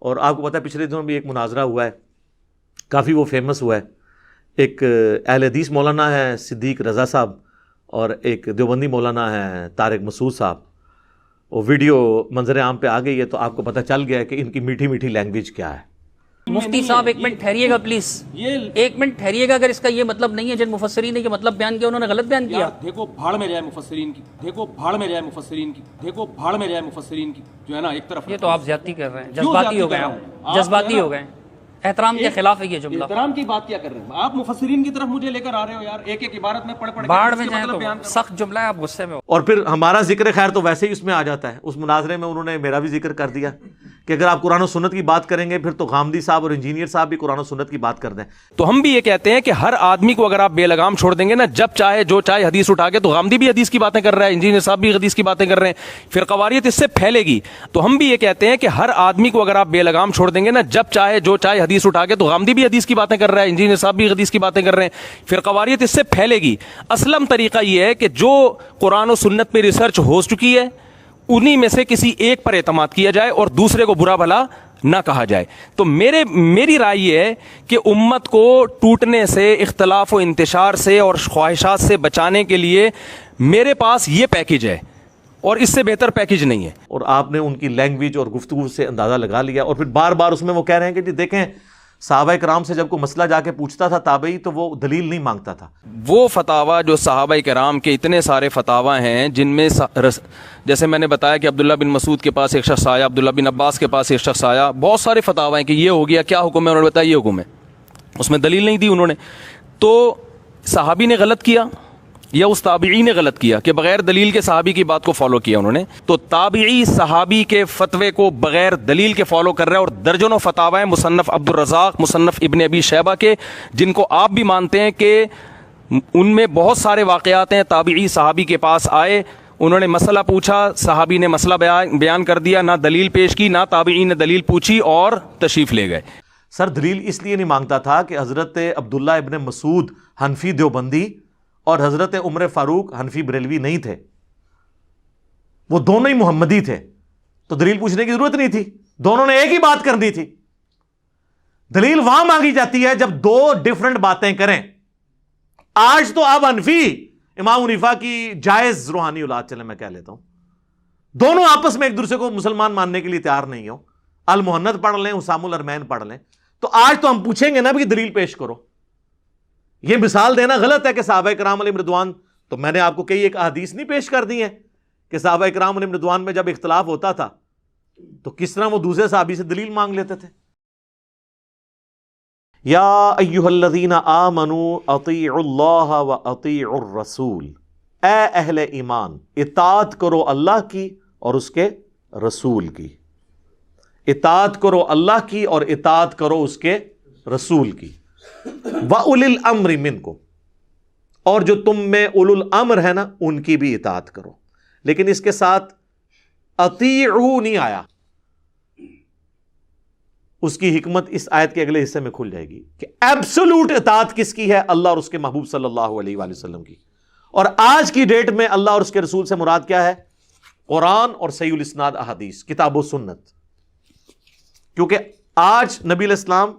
اور آپ کو پتہ ہے پچھلے دنوں بھی ایک مناظرہ ہوا ہے، کافی وہ فیمس ہوا ہے. ایک اہل حدیث مولانا ہے صدیق رضا صاحب، اور ایک دیوبندی مولانا ہے طارق مسعود صاحب. وہ ویڈیو منظر عام پہ آ گئی ہے تو آپ کو پتہ چل گیا ہے کہ ان کی میٹھی میٹھی لینگویج کیا ہے. مفتی صاحب ایک منٹ ٹھہریے گا پلیز، ایک منٹ ٹھہریے گا. اگر اس کا یہ مطلب نہیں ہے جن مفسرین نے یہ مطلب بیان کیا انہوں نے غلط بیان کیا. دیکھو بھاڑ میں جائے مفسرین کی، دیکھو بھاڑ میں جائے مفسرین کی، دیکھو بھاڑ میں جائے مفسرین کی، جو ہے نا ایک طرف. یہ تو آپ زیادتی کر رہے ہیں، جذباتی ہو گئے آپ، جذباتی ہو گئے. احترام کے خلاف ہے یہ جملہ. احترام کی بات کیا کر رہے ہیں آپ؟ مفسرین کی طرف مجھے لے کر آ رہے ہو یار، ایک ایک عبارت میں پڑھ باڑ میں جائیں تو سخت جملہ ہے، آپ غصے میں ہو. اور پھر ہمارا ذکر خیر تو ویسے ہی اس میں آ جاتا ہے. اس مناظرے میں انہوں نے میرا بھی ذکر کر دیا کہ اگر آپ قرآن و سنت کی بات کریں گے پھر تو غامدی صاحب اور انجینئر صاحب بھی قرآن و سنت کی بات کر دیں. تو ہم بھی یہ کہتے ہیں کہ ہر آدمی کو اگر آپ بے لگام چھوڑ دیں گے نا، جب چاہے جو چاہے حدیث اٹھا کے، تو غامدی بھی حدیث کی باتیں کر رہا ہے، انجینئر صاحب بھی حدیث کی باتیں کر رہے ہیں، پھر قواریت اس سے پھیلے گی. تو ہم بھی یہ کہتے ہیں کہ ہر آدمی کو اگر آپ بے لگام چھوڑ دیں گے نا، جب چاہے جو چاہے حدیث اٹھا کے، تو غامدی بھی حدیث کی باتیں کر رہا ہے، انجینئر صاحب بھی حدیث کی باتیں کر رہے ہیں، پھر قواریت اس سے پھیلے گی. اسلم طریقہ یہ ہے کہ جو قرآن و سنت پہ ریسرچ ہو چکی ہے انہی میں سے کسی ایک پر اعتماد کیا جائے اور دوسرے کو برا بھلا نہ کہا جائے. تو میری رائے یہ ہے کہ امت کو ٹوٹنے سے، اختلاف و انتشار سے اور خواہشات سے بچانے کے لیے میرے پاس یہ پیکج ہے اور اس سے بہتر پیکج نہیں ہے. اور آپ نے ان کی لینگویج اور گفتگو سے اندازہ لگا لیا. اور پھر بار بار اس میں وہ کہہ رہے ہیں کہ جی دیکھیں صحابہ کرام سے جب کوئی مسئلہ جا کے پوچھتا تھا تابعی تو وہ دلیل نہیں مانگتا تھا. وہ فتاوی جو صحابہ کرام کے اتنے سارے فتاوی ہیں جن میں جیسے میں نے بتایا کہ عبداللہ بن مسعود کے پاس ایک شخص آیا، عبداللہ بن عباس کے پاس ایک شخص آیا، بہت سارے فتاوی ہیں کہ یہ ہو گیا، کیا حکم ہے، انہوں نے بتایا یہ حکم ہے، اس میں دلیل نہیں دی انہوں نے. تو صحابی نے غلط کیا یا اس تابعی نے غلط کیا کہ بغیر دلیل کے صحابی کی بات کو فالو کیا انہوں نے؟ تو تابعی صحابی کے فتوے کو بغیر دلیل کے فالو کر رہے ہیں. اور درجنوں فتاوی ہیں مصنف عبد الرزاق، مصنف ابن ابی شیبہ کے، جن کو آپ بھی مانتے ہیں کہ ان میں بہت سارے واقعات ہیں. تابعی صحابی کے پاس آئے، انہوں نے مسئلہ پوچھا، صحابی نے مسئلہ بیان کر دیا، نہ دلیل پیش کی، نہ تابعی نے دلیل پوچھی اور تشریف لے گئے. سر دلیل اس لیے نہیں مانگتا تھا کہ حضرت عبداللہ ابن مسعود حنفی دیوبندی اور حضرت عمر فاروق حنفی بریلوی نہیں تھے، وہ دونوں ہی محمدی تھے، تو دلیل پوچھنے کی ضرورت نہیں تھی، دونوں نے ایک ہی بات کرنی تھی. دلیل وہاں مانگی جاتی ہے جب دو ڈیفرنٹ باتیں کریں. آج تو آپ حنفی امام حنیفہ کی جائز روحانی اولاد، چلے میں کہہ لیتا ہوں، دونوں آپس میں ایک دوسرے کو مسلمان ماننے کے لیے تیار نہیں ہو. المحنت پڑھ لیں، حسام الارمین پڑھ لیں، تو آج تو ہم پوچھیں گے نا بھی دلیل پیش کرو. یہ مثال دینا غلط ہے کہ صحابہ کرام علیہم رضوان، تو میں نے آپ کو کئی ایک احادیث نہیں پیش کر دی ہیں کہ صحابہ کرام علیہم رضوان میں جب اختلاف ہوتا تھا تو کس طرح وہ دوسرے صحابی سے دلیل مانگ لیتے تھے. یا ایھا الذین آمنوا اطیعوا اللہ واطیعوا الرسول، اے اہل ایمان اطاعت کرو اللہ کی اور اس کے رسول کی. اطاعت کرو اللہ کی اور اطاعت کرو اس کے رسول کی. وَأُولِي الْأَمْرِ مِنْكُمْ، اور جو تم میں اولو الامر ہے نا ان کی بھی اطاعت کرو. لیکن اس کے ساتھ اطیعوا نہیں آیا. اس کی حکمت اس آیت کے اگلے حصے میں کھل جائے گی کہ ایبسولوٹ اطاعت کس کی ہے؟ اللہ اور اس کے محبوب صلی اللہ علیہ وآلہ وسلم کی. اور آج کی ڈیٹ میں اللہ اور اس کے رسول سے مراد کیا ہے؟ قرآن اور صحیح الاسناد احادیث، کتاب و سنت. کیونکہ آج نبی علیہ السلام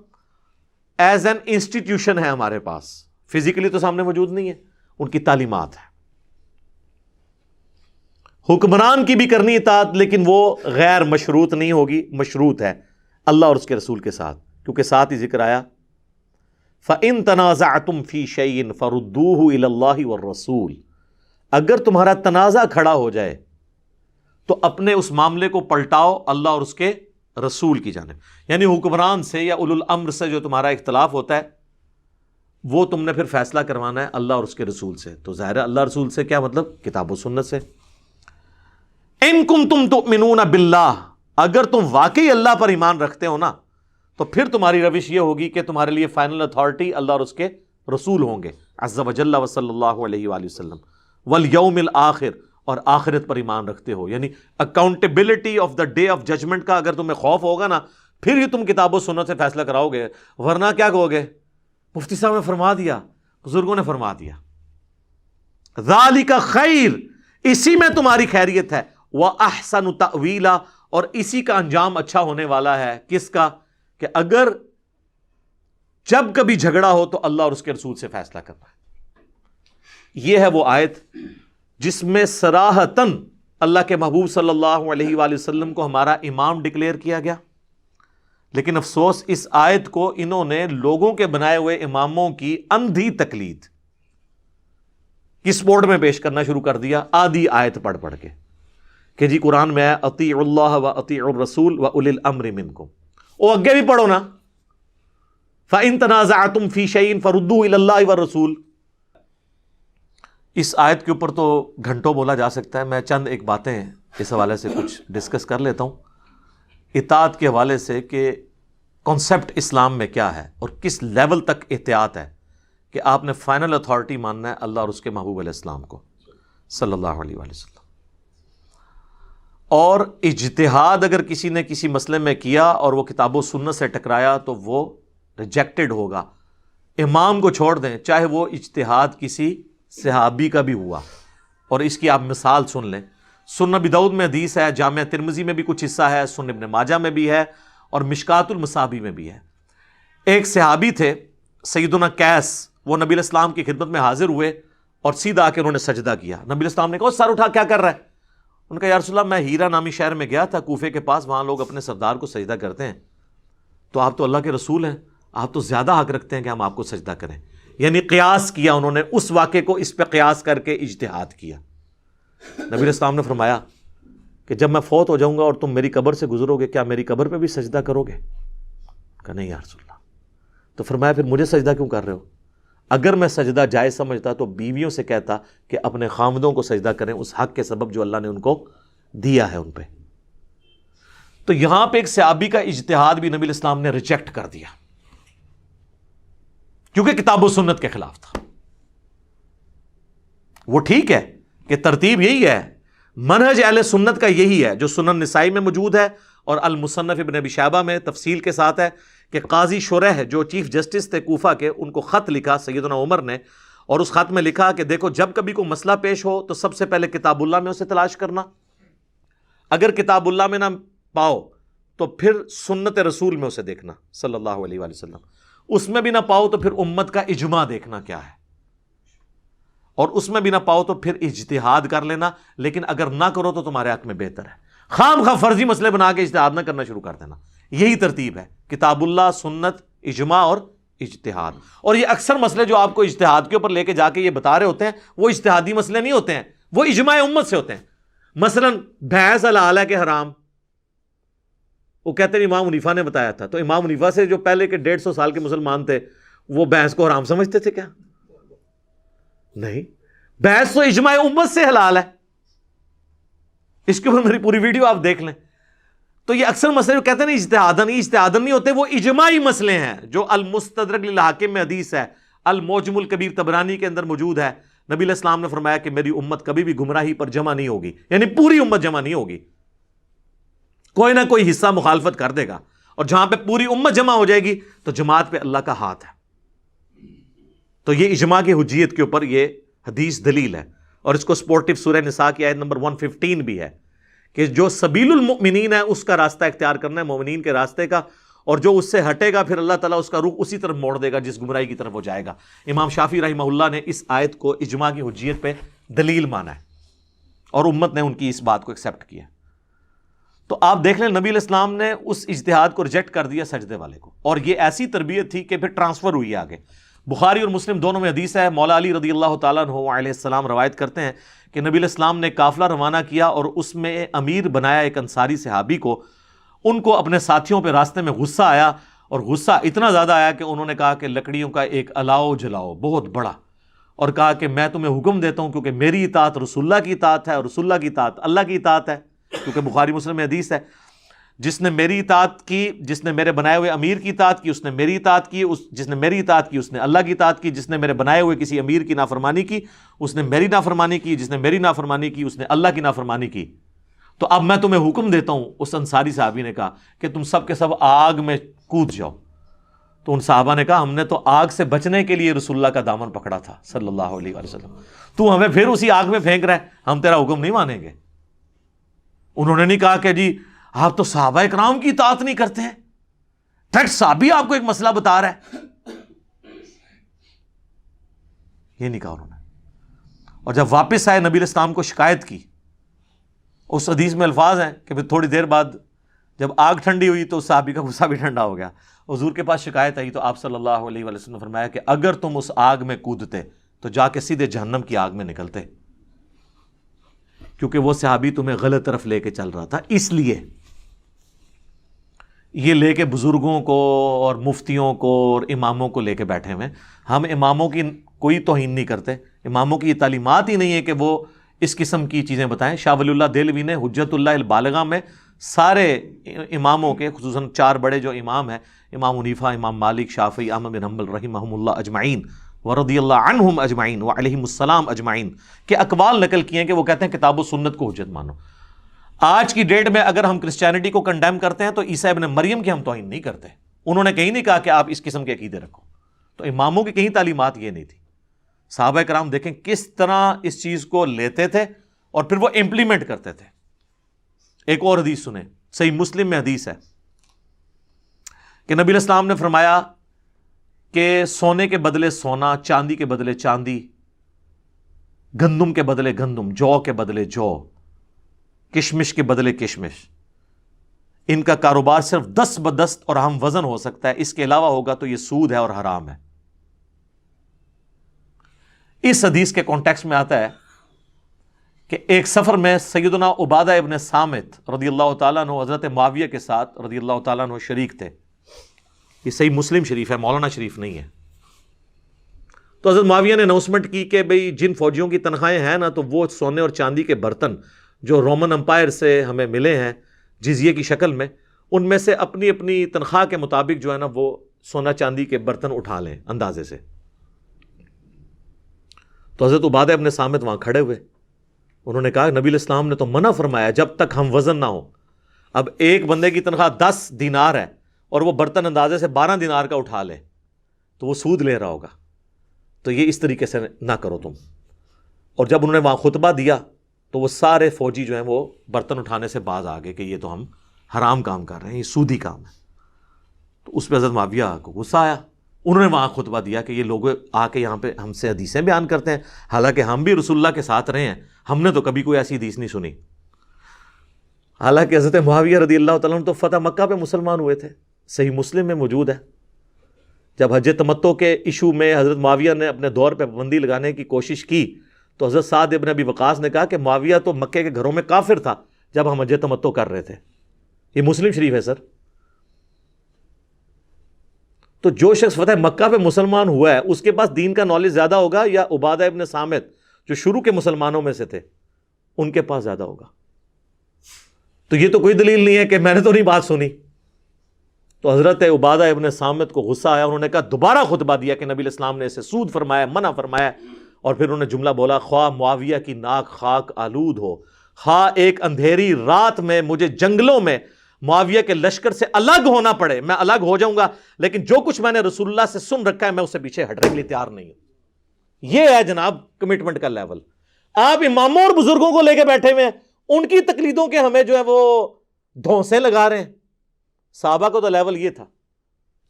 ایز این انسٹیٹیوشن ہے ہمارے پاس، فزیکلی تو سامنے موجود نہیں ہے، ان کی تعلیمات ہے. حکمران کی بھی کرنی اطاعت، لیکن وہ غیر مشروط نہیں ہوگی، مشروط ہے اللہ اور اس کے رسول کے ساتھ. کیونکہ ساتھ ہی ذکر آیا فَإِن تَنَازَعْتُمْ فِي شَيْءٍ فَرُدُّوهُ إِلَى اللَّهِ وَالرَّسُولِ، اگر تمہارا تنازع کھڑا ہو جائے تو اپنے اس معاملے کو پلٹاؤ اللہ اور اس کے رسول کی جانب. یعنی حکمران سے یا اولو الامر سے جو تمہارا اختلاف ہوتا ہے وہ تم نے پھر فیصلہ کروانا ہے اللہ اور اس کے رسول سے. تو ظاہر ہے اللہ رسول سے کیا مطلب؟ کتاب و سنت سے. ان کنتم تؤمنون باللہ، اگر تم واقعی اللہ پر ایمان رکھتے ہو نا تو پھر تمہاری روش یہ ہوگی کہ تمہارے لیے فائنل اتھارٹی اللہ اور اس کے رسول ہوں گے عز وجل وصلی اللہ علیہ وآلہ وسلم. والیوم الآخر، اور آخرت پر ایمان رکھتے ہو، یعنی accountability of the day of judgement کا اگر تمہیں خوف ہوگا نا پھر ہی تم کتاب و سنت سے فیصلہ کراؤ گے. ورنہ کیا کہو گے؟ مفتی صاحب نے فرما دیا، بزرگوں نے فرما دیا، ذالک خیر، اسی میں تمہاری خیریت ہے، وَأَحْسَنُ تَأْوِيلًا، اور اسی کا انجام اچھا ہونے والا ہے. کس کا؟ کہ اگر جب کبھی جھگڑا ہو تو اللہ اور اس کے رسول سے فیصلہ کرنا ہے. یہ ہے وہ آیت جس میں صراحتاً اللہ کے محبوب صلی اللہ علیہ وآلہ وسلم کو ہمارا امام ڈکلیئر کیا گیا. لیکن افسوس اس آیت کو انہوں نے لوگوں کے بنائے ہوئے اماموں کی اندھی تقلید کی سپورٹ میں پیش کرنا شروع کر دیا، آدھی آیت پڑھ پڑھ کے کہ جی قرآن میں ہے اطیعوا اللہ و اطیعوا الرسول و اولی الامر منکم. او اگے بھی پڑھو نا، فَإِن تَنَازَعْتُمْ فِي شَيْءٍ فَرُدُّوهُ إِلَى اللَّهِ وَالرَّسُولِ. اس آیت کے اوپر تو گھنٹوں بولا جا سکتا ہے. میں چند ایک باتیں اس حوالے سے کچھ ڈسکس کر لیتا ہوں اطاعت کے حوالے سے کہ کانسیپٹ اسلام میں کیا ہے اور کس لیول تک احتیاط ہے کہ آپ نے فائنل اتھارٹی ماننا ہے اللہ اور اس کے محبوب علیہ السلام کو صلی اللہ علیہ وآلہ وسلم. اور اجتہاد اگر کسی نے کسی مسئلے میں کیا اور وہ کتاب و سنت سے ٹکرایا تو وہ ریجیکٹڈ ہوگا. امام کو چھوڑ دیں، چاہے وہ اجتہاد کسی صحابی کا بھی ہوا. اور اس کی آپ مثال سن لیں، سنن ابی داؤد میں حدیث ہے، جامع ترمذی میں بھی کچھ حصہ ہے، سنن ابن ماجہ میں بھی ہے اور مشکات المصابیح میں بھی ہے. ایک صحابی تھے سیدنا قیس، وہ نبی علیہ السلام کی خدمت میں حاضر ہوئے اور سیدھا آ کے انہوں نے سجدہ کیا. نبی علیہ السلام نے کہا سر اٹھا کیا کر رہا ہے؟ ان کا یا رسول اللہ میں ہیرا نامی شہر میں گیا تھا کوفے کے پاس، وہاں لوگ اپنے سردار کو سجدہ کرتے ہیں، تو آپ تو اللہ کے رسول ہیں، آپ تو زیادہ حق رکھتے ہیں کہ ہم آپ کو سجدہ کریں. یعنی قیاس کیا انہوں نے، اس واقعے کو اس پہ قیاس کر کے اجتہاد کیا. نبی علیہ السلام نے فرمایا کہ جب میں فوت ہو جاؤں گا اور تم میری قبر سے گزرو گے کیا میری قبر پہ بھی سجدہ کرو گے؟ کہا نہیں یا رسول اللہ. تو فرمایا پھر مجھے سجدہ کیوں کر رہے ہو؟ اگر میں سجدہ جائز سمجھتا تو بیویوں سے کہتا کہ اپنے خامدوں کو سجدہ کریں اس حق کے سبب جو اللہ نے ان کو دیا ہے ان پہ. تو یہاں پہ ایک صحابی کا اجتہاد بھی نبی علیہ السلام نے ریجیکٹ کر دیا کیونکہ کتاب و سنت کے خلاف تھا. وہ ٹھیک ہے کہ ترتیب یہی ہے، منہج اہل سنت کا یہی ہے جو سنن نسائی میں موجود ہے اور المصنف ابن ابی شیبہ میں تفصیل کے ساتھ ہے کہ قاضی شریح جو چیف جسٹس تھے کوفہ کے، ان کو خط لکھا سیدنا عمر نے، اور اس خط میں لکھا کہ دیکھو جب کبھی کوئی مسئلہ پیش ہو تو سب سے پہلے کتاب اللہ میں اسے تلاش کرنا، اگر کتاب اللہ میں نہ پاؤ تو پھر سنت رسول میں اسے دیکھنا صلی اللہ علیہ وآلہ وسلم، اس میں بھی نہ پاؤ تو پھر امت کا اجماع دیکھنا کیا ہے، اور اس میں بھی نہ پاؤ تو پھر اجتہاد کر لینا، لیکن اگر نہ کرو تو تمہارے حق میں بہتر ہے. خام خواہ فرضی مسئلے بنا کے اجتہاد نہ کرنا شروع کر دینا. یہی ترتیب ہے، کتاب اللہ، سنت، اجماع اور اجتہاد. اور یہ اکثر مسئلے جو آپ کو اجتہاد کے اوپر لے کے جا کے یہ بتا رہے ہوتے ہیں وہ اجتہادی مسئلے نہیں ہوتے ہیں، وہ اجماع امت سے ہوتے ہیں. مثلا بھینس حلال ہے کہ حرام، وہ کہتے ہیں امام حنیفہ نے بتایا تھا، تو امام حنیفہ سے جو پہلے کے 150 سال کے مسلمان تھے وہ بھینس کو حرام سمجھتے تھے کیا؟ نہیں، بحث تو اجماع امت سے حلال ہے. اس کے اوپر میری پوری ویڈیو آپ دیکھ لیں. تو یہ اکثر مسئلے جو کہتے ہیں اجتہادن نہیں ہوتے، وہ اجماعی مسئلے ہیں جو المستدرک للحاکم میں حدیث ہے، المعجم الکبیر طبرانی کے اندر موجود ہے. نبی علیہ السلام نے فرمایا کہ میری امت کبھی بھی گمراہی پر جمع نہیں ہوگی، یعنی پوری امت جمع نہیں ہوگی، کوئی نہ کوئی حصہ مخالفت کر دے گا، اور جہاں پہ پوری امت جمع ہو جائے گی تو جماعت پہ اللہ کا ہاتھ ہے. تو یہ اجماع کی حجیت کے اوپر یہ حدیث دلیل ہے. اور اس کو سپورٹو سورہ نساء کی آیت نمبر 115 بھی ہے کہ جو سبیل المؤمنین ہے اس کا راستہ اختیار کرنا ہے، مومنین کے راستے کا، اور جو اس سے ہٹے گا پھر اللہ تعالیٰ اس کا رخ اسی طرف موڑ دے گا جس گمراہی کی طرف وہ جائے گا. امام شافعی رحمہ اللہ نے اس آیت کو اجماع کی حجیت پہ دلیل مانا ہے اور امت نے ان کی اس بات کو ایکسیپٹ کیا. تو آپ دیکھ لیں نبی علیہ السلام نے اس اجتہاد کو ریجیکٹ کر دیا سجدے والے کو، اور یہ ایسی تربیت تھی کہ پھر ٹرانسفر ہوئی آگے. بخاری اور مسلم دونوں میں حدیث ہے، مولا علی رضی اللہ تعالیٰ عنہ علیہ السلام روایت کرتے ہیں کہ نبی علیہ السلام نے قافلہ روانہ کیا اور اس میں امیر بنایا ایک انصاری صحابی کو. ان کو اپنے ساتھیوں پہ راستے میں غصہ آیا، اور غصہ اتنا زیادہ آیا کہ انہوں نے کہا کہ لکڑیوں کا ایک الاؤ جلاؤ بہت بڑا، اور کہا کہ میں تمہیں حکم دیتا ہوں کیونکہ میری اطاعت رسول اللہ کی اطاعت ہے اور رسول اللہ کی اطاعت اللہ کی اطاعت ہے، کیونکہ بخاری مسلم میں حدیث ہے جس نے میری اطاعت کی، جس نے میرے بنائے ہوئے امیر کی اطاعت کی اس نے میری اطاعت کی، جس نے میری اطاعت کی اس نے اللہ کی اطاعت کی، جس نے میرے بنائے ہوئے کسی امیر کی نافرمانی کی اس نے میری نافرمانی کی، جس نے میری نافرمانی کی اس نے اللہ کی نافرمانی کی. تو اب میں تمہیں حکم دیتا ہوں. اس انصاری صحابی نے کہا کہ تم سب کے سب آگ میں کود جاؤ. تو ان صحابہ نے کہا ہم نے تو آگ سے بچنے کے لیے رسول اللہ کا دامن پکڑا تھا صلی اللہ علیہ وسلم، تو ہمیں پھر اسی آگ میں پھینک رہا ہے، ہم تیرا حکم نہیں مانیں گے. انہوں نے نہیں کہا کہ جی آپ تو صحابہ کرام کی اطاعت نہیں کرتے ہیں، ڈائریکٹ صحابی آپ کو ایک مسئلہ بتا رہا ہے. یہ نہیں کہا انہوں نے. اور جب واپس آئے نبی علیہ السلام کو شکایت کی. اس حدیث میں الفاظ ہیں کہ پھر تھوڑی دیر بعد جب آگ ٹھنڈی ہوئی تو اس صحابی کا غصہ بھی ٹھنڈا ہو گیا. حضور کے پاس شکایت آئی تو آپ صلی اللہ علیہ وسلم نے فرمایا کہ اگر تم اس آگ میں کودتے تو جا کے سیدھے جہنم کی آگ میں نکلتے، کیونکہ وہ صحابی تمہیں غلط طرف لے کے چل رہا تھا. اس لیے یہ لے کے بزرگوں کو اور مفتیوں کو اور اماموں کو لے کے بیٹھے ہوئے. ہم اماموں کی کوئی توہین نہیں کرتے، اماموں کی یہ تعلیمات ہی نہیں ہے کہ وہ اس قسم کی چیزیں بتائیں. شاہ ولی اللہ دہلوی نے حجت اللہ البالغہ میں سارے اماموں کے، خصوصاً 4 بڑے جو امام ہیں، امام حنیفہ، امام مالک، شافعی، احمد بن حنبل رحمہم اللہ اجمعین ورضی اللہ عنہم اجمعین وعلیہم السلام اجمعین کے اقوال نقل کیے ہیں کہ وہ کہتے ہیں کتاب و سنت کو حجت مانو. آج کی ڈیٹ میں اگر ہم کرسچینٹی کو کنڈیم کرتے ہیں تو عیسیٰ ابن مریم کی ہم توہین نہیں کرتے. انہوں نے کہیں نہیں کہا کہ آپ اس قسم کے عقیدے رکھو. تو اماموں کی کہیں تعلیمات یہ نہیں تھی. صحابہ کرام دیکھیں کس طرح اس چیز کو لیتے تھے اور پھر وہ امپلیمنٹ کرتے تھے. ایک اور حدیث سنیں، صحیح مسلم میں حدیث ہے کہ نبی علیہ السلام نے فرمایا کہ سونے کے بدلے سونا، چاندی کے بدلے چاندی، گندم کے بدلے گندم، جو کے بدلے جو، کشمش کے بدلے کشمش، ان کا کاروبار صرف دست بدست اور ہم وزن ہو سکتا ہے، اس کے علاوہ ہوگا تو یہ سود ہے اور حرام ہے. اس حدیث کے کانٹیکسٹ میں آتا ہے کہ ایک سفر میں سیدنا عبادہ ابن صامت رضی اللہ تعالیٰ عنہ حضرت معاویہ کے ساتھ رضی اللہ تعالیٰ عنہ شریک تھے. یہ صحیح مسلم شریف ہے، مولانا شریف نہیں ہے. تو حضرت معاویہ نے اناؤنسمنٹ کی کہ بھئی جن فوجیوں کی تنخواہیں ہیں نا، تو وہ سونے اور چاندی کے برتن جو رومن امپائر سے ہمیں ملے ہیں جزیے کی شکل میں، ان میں سے اپنی اپنی تنخواہ کے مطابق جو ہے نا وہ سونا چاندی کے برتن اٹھا لیں اندازے سے. تو حضرت عبادہ ابن صامت وہاں کھڑے ہوئے. انہوں نے کہا نبی علیہ السلام نے تو منع فرمایا جب تک ہم وزن نہ ہو. اب ایک بندے کی تنخواہ 10 دینار ہے اور وہ برتن اندازے سے 12 دینار کا اٹھا لے تو وہ سود لے رہا ہوگا. تو یہ اس طریقے سے نہ کرو تم. اور جب انہوں نے وہاں خطبہ دیا تو وہ سارے فوجی جو ہیں وہ برتن اٹھانے سے باز آ گئے کہ یہ تو ہم حرام کام کر رہے ہیں، یہ سودی کام ہے. تو اس پہ حضرت معاویہ کو غصہ آیا. انہوں نے وہاں خطبہ دیا کہ یہ لوگ آ کے یہاں پہ ہم سے حدیثیں بیان کرتے ہیں، حالانکہ ہم بھی رسول اللہ کے ساتھ رہے ہیں، ہم نے تو کبھی کوئی ایسی حدیث نہیں سنی. حالانکہ حضرت معاویہ رضی اللہ تعالیٰ عنہ تو فتح مکہ پہ مسلمان ہوئے تھے. صحیح مسلم میں موجود ہے جب حج تمتع کے ایشو میں حضرت معاویہ نے اپنے دور پہ پابندی لگانے کی کوشش کی تو حضرت سعد ابن ابی وقاص نے کہا کہ معاویہ تو مکے کے گھروں میں کافر تھا جب ہم حج تمتع کر رہے تھے. یہ مسلم شریف ہے سر. تو جو شخص فتح مکہ پہ مسلمان ہوا ہے اس کے پاس دین کا نالج زیادہ ہوگا یا عبادہ ابن صامت جو شروع کے مسلمانوں میں سے تھے ان کے پاس زیادہ ہوگا؟ تو یہ تو کوئی دلیل نہیں ہے کہ میں نے تو نہیں بات سنی. تو حضرت عبادہ ابن صامت کو غصہ آیا. انہوں نے کہا دوبارہ خطبہ دیا کہ نبی علیہ السلام نے اسے سود فرمایا، منع فرمایا. اور پھر انہوں نے جملہ بولا خواہ معاویہ کی ناک خاک آلود ہو، خواہ ایک اندھیری رات میں مجھے جنگلوں میں معاویہ کے لشکر سے الگ ہونا پڑے، میں الگ ہو جاؤں گا، لیکن جو کچھ میں نے رسول اللہ سے سن رکھا ہے میں اس سے پیچھے ہٹنے کے لیے تیار نہیں ہوں. یہ ہے جناب کمٹمنٹ کا لیول. آپ اماموں اور بزرگوں کو لے کے بیٹھے ہوئے ہیں، ان کی تقلیدوں کے ہمیں جو ہے وہ دھونسے لگا رہے ہیں. صحابہ کو تو لیول یہ تھا.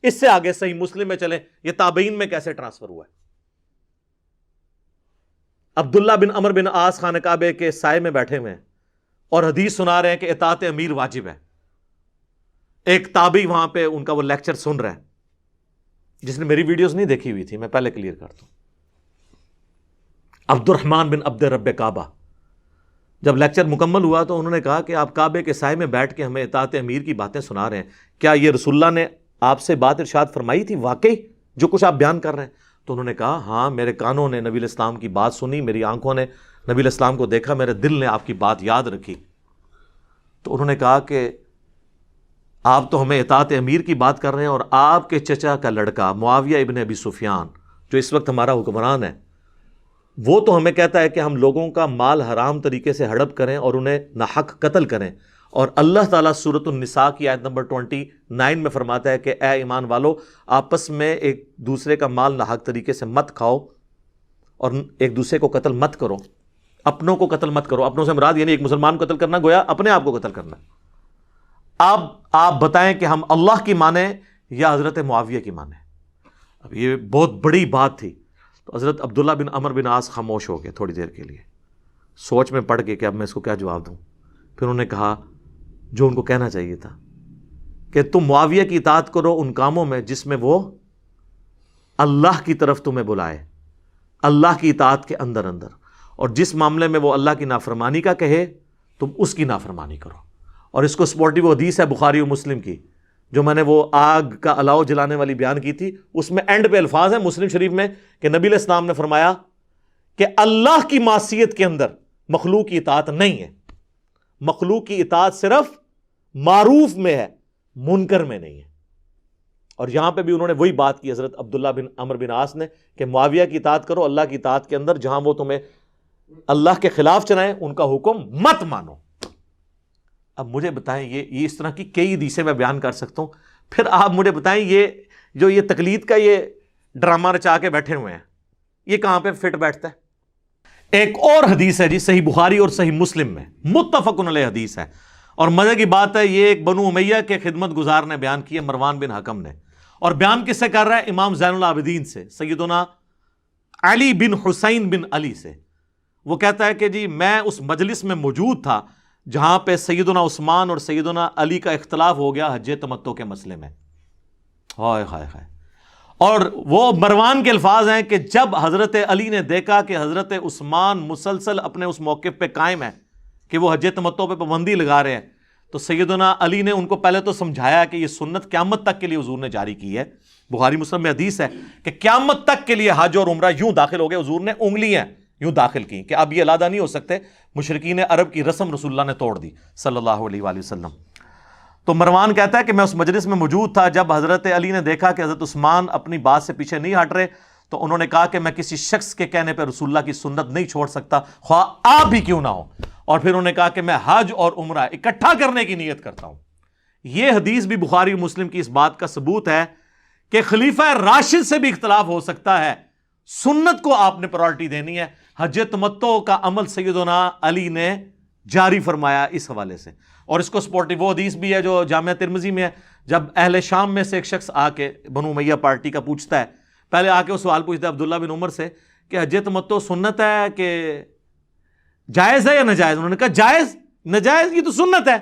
اس سے آگے صحیح مسلم میں چلیں، یہ تابعین میں کیسے ٹرانسفر ہوا ہے. عبداللہ بن عمر بن عاص خانہ کعبہ کے سائے میں بیٹھے ہوئے ہیں اور حدیث سنا رہے ہیں کہ اطاعت امیر واجب ہے. ایک تابعی وہاں پہ ان کا وہ لیکچر سن رہا ہے. جس نے میری ویڈیوز نہیں دیکھی ہوئی تھی میں پہلے کلیئر کرتا ہوں. عبد الرحمن بن عبد رب کعبہ. جب لیکچر مکمل ہوا تو انہوں نے کہا کہ آپ کعبے کے سائے میں بیٹھ کے ہمیں اطاعت امیر کی باتیں سنا رہے ہیں، کیا یہ رسول اللہ نے آپ سے بات ارشاد فرمائی تھی واقعی جو کچھ آپ بیان کر رہے ہیں؟ تو انہوں نے کہا ہاں، میرے کانوں نے نبی علیہ السلام کی بات سنی، میری آنکھوں نے نبی علیہ السلام کو دیکھا، میرے دل نے آپ کی بات یاد رکھی. تو انہوں نے کہا کہ آپ تو ہمیں اطاعت امیر کی بات کر رہے ہیں اور آپ کے چچا کا لڑکا معاویہ ابن ابی سفیان جو اس وقت ہمارا حکمران ہے وہ تو ہمیں کہتا ہے کہ ہم لوگوں کا مال حرام طریقے سے ہڑپ کریں اور انہیں ناحق قتل کریں، اور اللہ تعالیٰ سورۃ النساء کی آیت نمبر 29 میں فرماتا ہے کہ اے ایمان والو آپس میں ایک دوسرے کا مال ناحق طریقے سے مت کھاؤ اور ایک دوسرے کو قتل مت کرو، اپنوں کو قتل مت کرو. اپنوں سے مراد یعنی ایک مسلمان کو قتل کرنا گویا اپنے آپ کو قتل کرنا. اب آپ بتائیں کہ ہم اللہ کی مانیں یا حضرت معاویہ کی مانیں؟ اب یہ بہت بڑی بات تھی. تو حضرت عبداللہ بن عمر بن عاص خاموش ہو گئے تھوڑی دیر کے لیے, سوچ میں پڑ گئے کہ اب میں اس کو کیا جواب دوں. پھر انہوں نے کہا جو ان کو کہنا چاہیے تھا کہ تم معاویہ کی اطاعت کرو ان کاموں میں جس میں وہ اللہ کی طرف تمہیں بلائے, اللہ کی اطاعت کے اندر اندر, اور جس معاملے میں وہ اللہ کی نافرمانی کا کہے تم اس کی نافرمانی کرو. اور اس کو سپورٹی وہ حدیث ہے بخاری و مسلم کی جو میں نے وہ آگ کا الاؤ جلانے والی بیان کی تھی, اس میں اینڈ پہ الفاظ ہیں مسلم شریف میں کہ نبی علیہ السلام نے فرمایا کہ اللہ کی معصیت کے اندر مخلوق کی اطاعت نہیں ہے, مخلوق کی اطاعت صرف معروف میں ہے, منکر میں نہیں ہے. اور یہاں پہ بھی انہوں نے وہی بات کی حضرت عبداللہ بن عمر بن عاص نے کہ معاویہ کی اطاعت کرو اللہ کی اطاعت کے اندر, جہاں وہ تمہیں اللہ کے خلاف چلائیں ان کا حکم مت مانو. اب مجھے بتائیں یہ اس طرح کی کئی حدیثیں میں بیان کر سکتا ہوں, پھر آپ مجھے بتائیں یہ تقلید کا یہ ڈرامہ رچا کے بیٹھے ہوئے ہیں یہ کہاں پہ فٹ بیٹھتا ہے؟ ایک اور حدیث ہے جی صحیح بخاری اور صحیح مسلم میں متفق علیہ حدیث ہے, اور مزے کی بات ہے یہ ایک بنو امیہ کے خدمت گزار نے بیان کی ہے, مروان بن حکم نے, اور بیان کس سے کر رہا ہے؟ امام زین العابدین سے, سیدنا علی بن حسین بن علی سے. وہ کہتا ہے کہ جی میں اس مجلس میں موجود تھا جہاں پہ سیدنا عثمان اور سیدنا علی کا اختلاف ہو گیا حج تمتع کے مسئلے میں. ہائے ہائے ہائے. اور وہ مروان کے الفاظ ہیں کہ جب حضرت علی نے دیکھا کہ حضرت عثمان مسلسل اپنے اس موقف پہ قائم ہے کہ وہ حج تمتع پہ پابندی لگا رہے ہیں, تو سیدنا علی نے ان کو پہلے تو سمجھایا کہ یہ سنت قیامت تک کے لیے حضور نے جاری کی ہے. بخاری مسلم میں حدیث ہے کہ قیامت تک کے لیے حج اور عمرہ یوں داخل ہو گئے, حضور نے انگلیاں یوں داخل کی کہ اب یہ علیحدہ نہیں ہو سکتے, مشرکین عرب کی رسم رسول اللہ نے توڑ دی صلی اللہ علیہ وآلہ وسلم. تو مروان کہتا ہے کہ میں اس مجلس میں موجود تھا جب حضرت علی نے دیکھا کہ حضرت عثمان اپنی بات سے پیچھے نہیں ہٹ رہے, تو انہوں نے کہا کہ میں کسی شخص کے کہنے پہ رسول اللہ کی سنت نہیں چھوڑ سکتا خواہ آپ ہی کیوں نہ ہو. اور پھر انہوں نے کہا کہ میں حج اور عمرہ اکٹھا کرنے کی نیت کرتا ہوں. یہ حدیث بھی بخاری و مسلم کی اس بات کا ثبوت ہے کہ خلیفہ راشد سے بھی اختلاف ہو سکتا ہے, سنت کو آپ نے پرائرٹی دینی ہے. حج تمتع کا عمل سیدنا علی نے جاری فرمایا اس حوالے سے. اور اس کو سپورٹی وہ حدیث بھی ہے جو جامعہ ترمذی میں ہے, جب اہل شام میں سے ایک شخص آ کے بنو امیہ پارٹی کا پوچھتا ہے, پہلے آ کے وہ سوال پوچھتا ہے عبداللہ بن عمر سے کہ حج تمتع سنت ہے کہ جائز ہے یا ناجائز؟ انہوں نے کہا جائز, ناجائز یہ تو سنت ہے.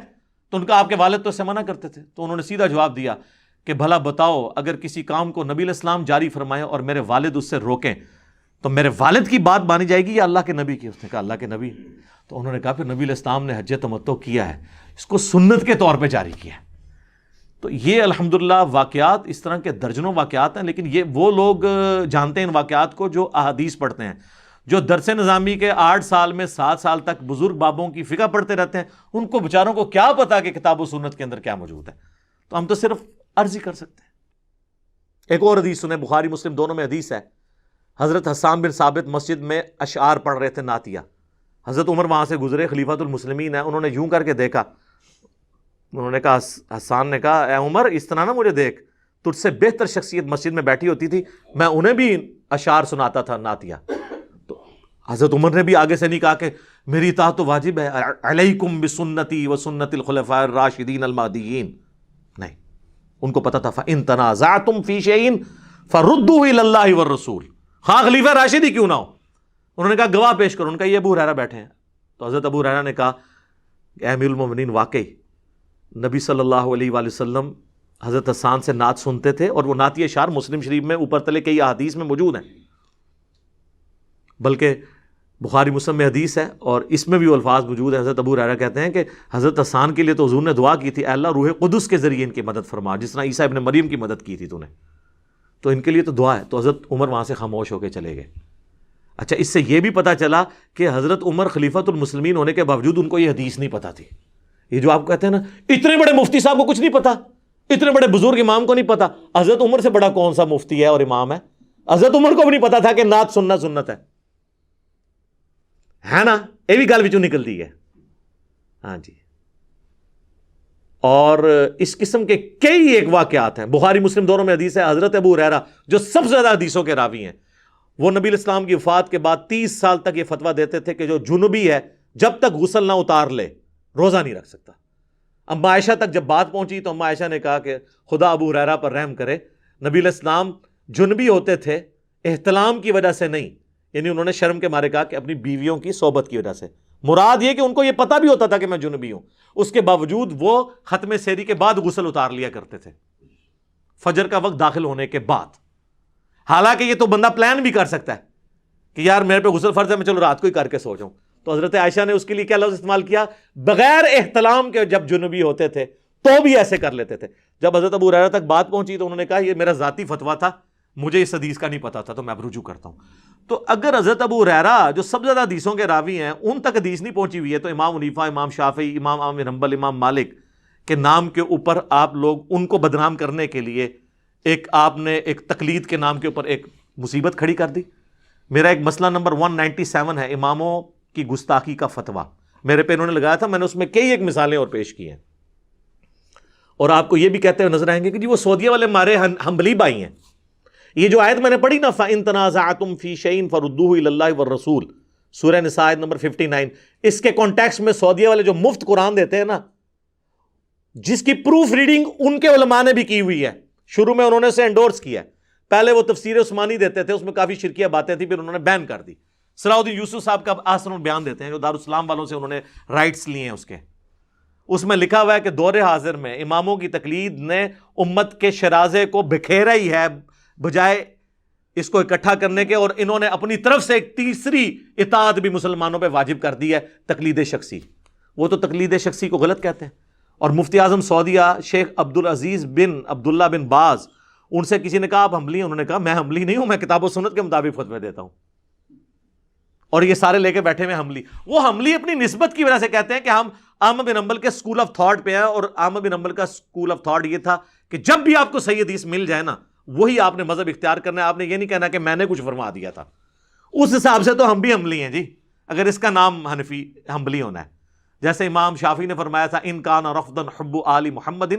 تو ان کا آپ کے والد تو اسے منع کرتے تھے, تو انہوں نے سیدھا جواب دیا کہ بھلا بتاؤ اگر کسی کام کو نبی علیہ السلام جاری فرمائے اور میرے والد اس سے روکیں تو میرے والد کی بات مانی جائے گی یا اللہ کے نبی کی؟ اس نے کہا اللہ کے نبی. تو انہوں نے کہا پھر نبی علیہ السلام نے حج تمتع کیا ہے, اس کو سنت کے طور پہ جاری کیا ہے. تو یہ الحمدللہ واقعات اس طرح کے درجنوں واقعات ہیں, لیکن یہ وہ لوگ جانتے ہیں ان واقعات کو جو احادیث پڑھتے ہیں, جو درس نظامی کے 8 سال میں 7 سال تک بزرگ بابوں کی فقہ پڑھتے رہتے ہیں, ان کو بیچاروں کو کیا پتا کہ کتاب و سنت کے اندر کیا موجود ہے. تو ہم تو صرف عرض ہی کر سکتے ہیں. ایک اور حدیث سنیں, بخاری مسلم دونوں میں حدیث ہے. حضرت حسان بن ثابت مسجد میں اشعار پڑھ رہے تھے نعتیہ, حضرت عمر وہاں سے گزرے, خلیفۃ المسلمین ہیں, انہوں نے یوں کر کے دیکھا, انہوں نے کہا, حسان نے کہا اے عمر اس طرح نہ مجھے دیکھ, تجھ سے بہتر شخصیت مسجد میں بیٹھی ہوتی تھی, میں انہیں بھی اشعار سناتا تھا نعتیہ. تو حضرت عمر نے بھی آگے سے نہیں کہا کہ میری اطاعت تو واجب ہے, علیکم بسنتی و سنت الخلفاء الراشدین المہدیین. نہیں, ان کو پتا تھا فَإِن تَنَازَعْتُمْ فِي شَيْءٍ فَرُدُّوهُ إِلَى اللَّهِ وَالرَّسُولِ. ہاں خلیفہ راشد ہی کیوں نہ ہو. انہوں نے کہا گواہ پیش کرو. ان کا یہ ابو ہریرہ بیٹھے ہیں. تو حضرت ابو ہریرہ نے کہا اے امیر المومنین, واقعی نبی صلی اللہ علیہ وآلہ وسلم حضرت حسان سے نعت سنتے تھے, اور وہ نعتی اشعار مسلم شریف میں اوپر تلے کئی احادیث میں موجود ہیں, بلکہ بخاری مسلم میں حدیث ہے اور اس میں بھی وہ الفاظ موجود ہے. حضرت ابو ہریرہ کہتے ہیں کہ حضرت حسان کے لیے تو حضور نے دعا کی تھی, اے اللہ روح قدس کے ذریعے ان کی مدد فرما, جس طرح عیسیٰ ابن مریم کی مدد کی تھی تو نے, تو ان کے لیے تو دعا ہے. تو حضرت عمر وہاں سے خاموش ہو کے چلے گئے. اچھا, اس سے یہ بھی پتا چلا کہ حضرت عمر خلیفۃ المسلمین ہونے کے باوجود ان کو یہ حدیث نہیں پتا تھی. یہ جو آپ کہتے ہیں نا اتنے بڑے مفتی صاحب کو کچھ نہیں پتا, اتنے بڑے بزرگ امام کو نہیں پتا, حضرت عمر سے بڑا کون سا مفتی ہے اور امام ہے؟ حضرت عمر کو بھی نہیں پتا تھا کہ نعت سننا سنت ہے نا. یہ بھی گل وچوں نکلتی ہے. ہاں جی. اور اس قسم کے کئی ایک واقعات ہیں. بخاری مسلم دونوں میں حدیث ہے. حضرت ابو ہریرہ جو سب سے زیادہ حدیثوں کے راوی ہیں, وہ نبی علیہ السلام کی وفات کے بعد 30 سال تک یہ فتویٰ دیتے تھے کہ جو جنوبی ہے جب تک غسل نہ اتار لے روزہ نہیں رکھ سکتا. اما عائشہ تک جب بات پہنچی تو اما عائشہ نے کہا کہ خدا ابو ہریرہ پر رحم کرے، نبی علیہ السلام جنبی ہوتے تھے احتلام کی وجہ سے نہیں، یعنی انہوں نے شرم کے مارے کہا کہ اپنی بیویوں کی صحبت کی وجہ سے، مراد یہ کہ ان کو یہ پتہ بھی ہوتا تھا کہ میں جنبی ہوں، اس کے باوجود وہ ختم سحری کے بعد غسل اتار لیا کرتے تھے، فجر کا وقت داخل ہونے کے بعد۔ حالانکہ یہ تو بندہ پلان بھی کر سکتا ہے کہ یار میرے پہ غسل فرض ہے، میں چلو رات کو ہی کر کے سو جاؤں، تو حضرت عائشہ نے اس کے لیے کیا لفظ استعمال کیا؟ بغیر احتلام کے جب جنبی ہوتے تھے تو بھی ایسے کر لیتے تھے۔ جب حضرت ابو ہریرہ تک بات پہنچی تو انہوں نے کہا یہ میرا ذاتی فتویٰ تھا، مجھے اس حدیث کا نہیں پتا تھا، تو میں اب رجوع کرتا ہوں۔ تو اگر حضرت ابو ہریرہ جو سب سے زیادہ حدیثوں کے راوی ہیں ان تک حدیث نہیں پہنچی ہوئی ہے، تو امام حنیفہ، امام شافعی، امام احمد بن حنبل، امام مالک کے نام کے اوپر آپ لوگ ان کو بدنام کرنے کے لیے آپ نے ایک تقلید کے نام کے اوپر ایک مصیبت کھڑی کر دی۔ میرا ایک مسئلہ نمبر 197 ہے اماموں کی گستاخی کا فتویٰ، میرے پہ انہوں نے لگایا تھا، میں نے اس میں کئی ایک مثالیں اور پیش کی ہیں، اور آپ کو یہ بھی کہتے ہوئے نظر آئیں گے کہ جی وہ سعودیہ والے ہمارے حنبلی بھائی ہیں۔ یہ جو آیت میں نے پڑھی نا فَإِن تَنَازَعْتُمْ فِي شَيْءٍ فَرُدُّوهُ إِلَى اللَّهِ وَالرَّسُولِ، سورہ نساء آیت نمبر 59، اس کے کانٹیکسٹ میں سعودیہ والے جو مفت قرآن دیتے ہیں نا، جس کی پروف ریڈنگ ان کے علماء نے بھی کی ہوئی ہے، شروع میں انہوں نے اسے انڈورس کیا ہے، پہلے وہ تفسیر عثمانی دیتے تھے، اس میں کافی شرکیہ باتیں تھیں، پھر انہوں نے بین کر دی۔ صلاح الدین یوسف صاحب کا آسن البیان دیتے ہیں جو دارالاسلام والوں سے انہوں نے رائٹس لیے ہیں، اس میں لکھا ہوا ہے کہ دور حاضر میں اماموں کی تقلید نے امت کے شرازے کو بکھیرا ہی ہے بجائے اس کو اکٹھا کرنے کے، اور انہوں نے اپنی طرف سے ایک تیسری اطاعت بھی مسلمانوں پہ واجب کر دی ہے، تقلید شخصی۔ وہ تو تقلید شخصی کو غلط کہتے ہیں۔ اور مفتی اعظم سعودیہ شیخ عبدالعزیز بن عبداللہ بن باز، ان سے کسی نے کہا آپ حنبلی ہیں؟ انہوں نے کہا میں حنبلی نہیں ہوں، میں کتاب و سنت کے مطابق فتوے دیتا ہوں، اور یہ سارے لے کے بیٹھے ہوئے حنبلی۔ وہ حنبلی اپنی نسبت کی وجہ سے کہتے ہیں کہ ہم احمد بن حنبل کے اسکول آف تھاٹ پہ ہیں، اور احمد بن حنبل کا اسکول آف تھاٹ یہ تھا کہ جب بھی آپ کو صحیح حدیث مل جائے نا وہی آپ نے مذہب اختیار کرنا ہے، آپ نے یہ نہیں کہنا کہ میں نے کچھ فرما دیا تھا۔ اس حساب سے تو ہم بھی حنبلی ہیں جی، اگر اس کا نام حنفی حنبلی ہونا ہے۔ جیسے امام شافعی نے فرمایا تھا ان کان رفضا حب آل محمد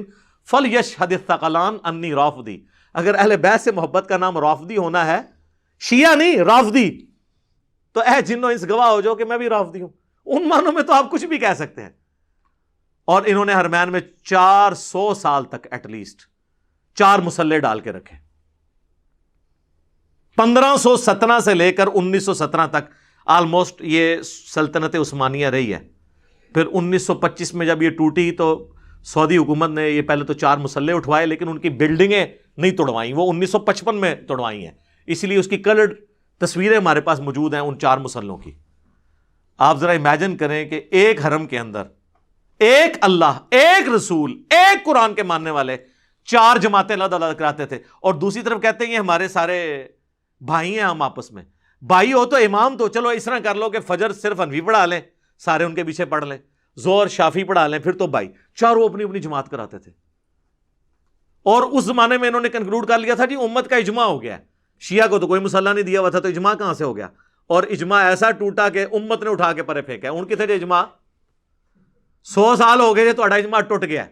فلیشہد الثقلان انی رافضی، اگر اہل بیت سے محبت کا نام رافضی ہونا ہے، شیعہ نہیں رافضی، تو اے جنوں انس گواہ ہو جاؤ کہ میں بھی رافضی ہوں۔ ان معنوں میں تو آپ کچھ بھی کہہ سکتے ہیں۔ اور انہوں نے حرمین میں 400 سال تک ایٹ لیسٹ 4 مسلح ڈال کے رکھے، 1517 سے لے کر 1917 تک آلموسٹ یہ سلطنت عثمانیہ رہی ہے۔ پھر 1925 میں جب یہ ٹوٹی تو سعودی حکومت نے یہ پہلے تو 4 مسلح اٹھوائے، لیکن ان کی بلڈنگیں نہیں توڑوائیں، وہ 1955 میں توڑوائی ہیں، اسی لیے اس کی کلرڈ تصویریں ہمارے پاس موجود ہیں ان 4 مسلحوں کی۔ آپ ذرا امیجن کریں کہ ایک حرم کے اندر ایک اللہ، ایک رسول، ایک قرآن کے ماننے والے 4 جماعتیں علیحدہ علیحدہ کراتے تھے، اور دوسری طرف کہتے ہیں یہ ہمارے سارے بھائی ہیں، ہم آپس میں بھائی ہو تو امام تو چلو اس طرح کر لو کہ فجر صرف حنفی پڑھا لیں، سارے ان کے پیچھے پڑھ لیں، ظہر شافی پڑھا لیں، پھر تو بھائی، چاروں اپنی اپنی جماعت کراتے تھے۔ اور اس زمانے میں انہوں نے کنکلوڈ کر لیا تھا جی امت کا اجماع ہو گیا ہے، شیعہ کو تو کوئی مسئلہ نہیں دیا ہوا تھا، تو اجماع کہاں سے ہو گیا؟ اور اجماع ایسا ٹوٹا کہ امت نے اٹھا کے پرے پھینکا۔ ان کتنے اجماع 100 سال ہو گئے تو اجماع ٹوٹ گیا۔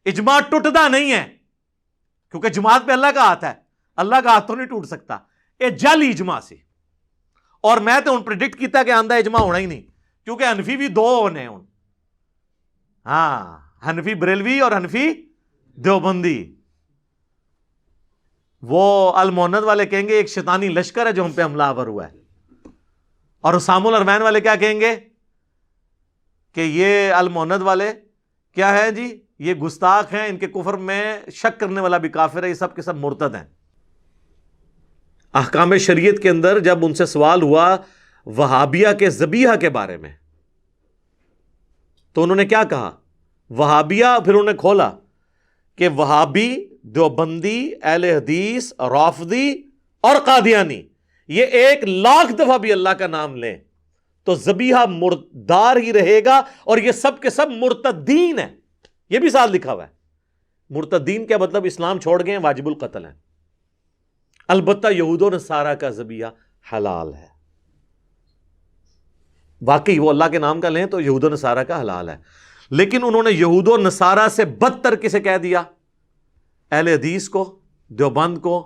اجماع ٹوٹتا نہیں ہے کیونکہ جماعت پہ اللہ کا ہاتھ ہے، اللہ کا ہاتھ تو نہیں ٹوٹ سکتا، یہ جعلی اجماع سی۔ اور میں تو ان پریڈکٹ کیتا کہ آندہ اجماع ہونا ہی نہیں، کیونکہ حنفی بھی 2 ہونے ہیں، ہاں حنفی بریلوی اور حنفی دیوبندی۔ وہ الموند والے کہیں گے ایک شیطانی لشکر ہے جو ہم پہ حملہ آور ہوا ہے، اور اسام الارمین والے کیا کہیں گے کہ یہ الموند والے کیا ہے جی، یہ گستاخ ہیں، ان کے کفر میں شک کرنے والا بھی کافر ہے، یہ سب کے سب مرتد ہیں۔ احکام شریعت کے اندر جب ان سے سوال ہوا وہابیہ کے ذبیحہ کے بارے میں تو انہوں نے کیا کہا؟ وہابیہ، پھر انہوں نے کھولا کہ وہابی، دیوبندی، اہل حدیث، رافضی اور قادیانی یہ 1,00,000 دفعہ بھی اللہ کا نام لیں تو ذبیحہ مردار ہی رہے گا، اور یہ سب کے سب مرتدین ہیں۔ یہ بھی ساتھ لکھا ہوا ہے۔ مرتدین کیا مطلب؟ اسلام چھوڑ گئے ہیں، واجب القتل ہیں۔ البتہ یہود و نصارہ کا ذبیحہ حلال ہے، واقعی وہ اللہ کے نام کا لیں تو یہود و نصارہ کا حلال ہے، لیکن انہوں نے یہود و نصارہ سے بدتر کسے کہہ دیا؟ اہل حدیث کو، دیوبند کو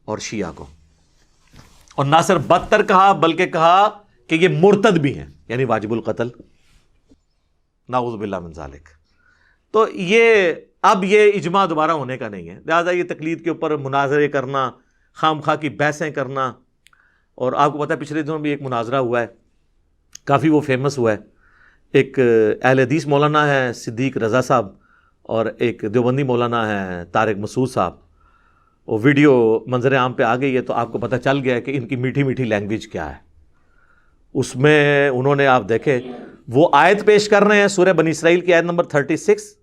اور شیعہ کو۔ اور نہ صرف بدتر کہا بلکہ کہا کہ یہ مرتد بھی ہیں، یعنی واجب القتل، نعوذ باللہ من ذالک۔ تو یہ اب یہ اجماع دوبارہ ہونے کا نہیں ہے، لہٰذا یہ تقلید کے اوپر مناظرے کرنا، خام خواہ کی بحثیں کرنا. اور آپ کو پتہ ہے پچھلے دنوں بھی ایک مناظرہ ہوا ہے، کافی وہ فیمس ہوا ہے. ایک اہل حدیث مولانا ہے صدیق رضا صاحب اور ایک دیوبندی مولانا ہے طارق مسعود صاحب. وہ ویڈیو منظر عام پہ آ گئی ہے تو آپ کو پتہ چل گیا ہے کہ ان کی میٹھی میٹھی لینگویج کیا ہے. اس میں انہوں نے آپ دیکھے وہ آیت پیش کر رہے ہیں سورہ بنی اسرائیل کی آیت نمبر 36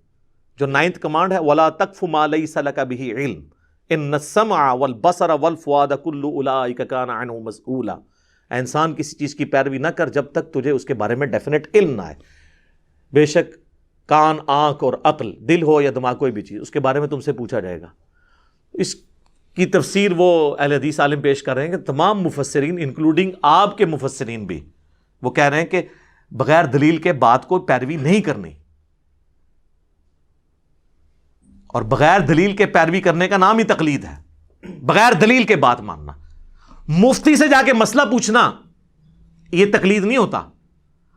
جو 9th کمانڈ ہے، وَلَا تَقْفُ مَا لَيْسَ لَكَ بِهِ عِلْمٌ إِنَّ السَّمْعَ وَالْبَصَرَ وَالْفُؤَادَ كُلُّ أُولَٰئِكَ كَانَ عَنْهُ مَسْئُولًا. انسان کسی چیز کی پیروی نہ کر جب تک تجھے اس کے بارے میں ڈیفینیٹ علم نہ آئے. بے شک کان، آنکھ اور عقل، دل ہو یا دماغ کوئی بھی چیز، اس کے بارے میں تم سے پوچھا جائے گا. اس کی تفسیر وہ اہل حدیث عالم پیش کر رہے ہیں کہ تمام مفسرین انکلوڈنگ آپ کے مفسرین بھی وہ کہہ رہے ہیں کہ بغیر دلیل کے بات کو پیروی نہیں کرنی، اور بغیر دلیل کے پیروی کرنے کا نام ہی تقلید ہے. بغیر دلیل کے بات ماننا، مفتی سے جا کے مسئلہ پوچھنا، یہ تقلید نہیں ہوتا.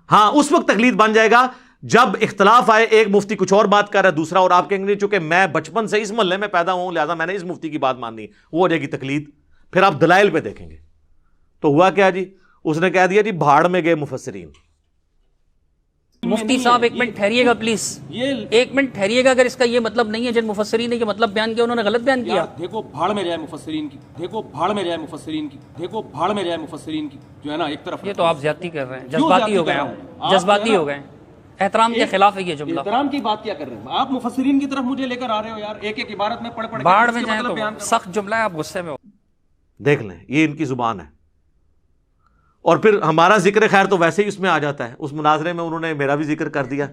ہاں اس وقت تقلید بن جائے گا جب اختلاف آئے، ایک مفتی کچھ اور بات کر رہا ہے دوسرا، اور آپ کہیں گے چونکہ میں بچپن سے اس محلے میں پیدا ہوں لہذا میں نے اس مفتی کی بات ماننی، وہ ہو جائے گی تقلید. پھر آپ دلائل پہ دیکھیں گے تو ہوا کیا جی، اس نے کہہ دیا جی بھاڑ میں گئے مفسرین. مفتی صاحب ایک منٹ ٹھہریے گا پلیز، ایک منٹ ٹھہریے گا. اگر اس کا یہ مطلب نہیں ہے جن مفسرین نے یہ مطلب بیان کیا انہوں نے غلط بیان کیا. دیکھو بھاڑ میں جائے مفسرین کی، دیکھو بھاڑ میں جائے مفسرین کی، دیکھو بھاڑ میں جائے مفسرین کی، جو ہے نا ایک طرف. یہ تو آپ زیادتی کر رہے ہیں، جذباتی ہو گئے ہیں، جذباتی ہو گئے ہیں. احترام کے خلاف ہے یہ جملہ. احترام کی بات کیا کر رہے ہیں آپ؟ مفسرین کی طرف مجھے لے کر آ رہے ہو یار، ایک ایک عبارت میں پڑھ پڑھ کے باڑ میں جائیں تو سخت جملہ ہے، آپ غصے میں ہو. دیکھ لیں یہ ان کی زبان ہے. اور پھر ہمارا ذکر خیر تو ویسے ہی اس میں آ جاتا ہے. اس مناظرے میں انہوں نے میرا بھی ذکر کر دیا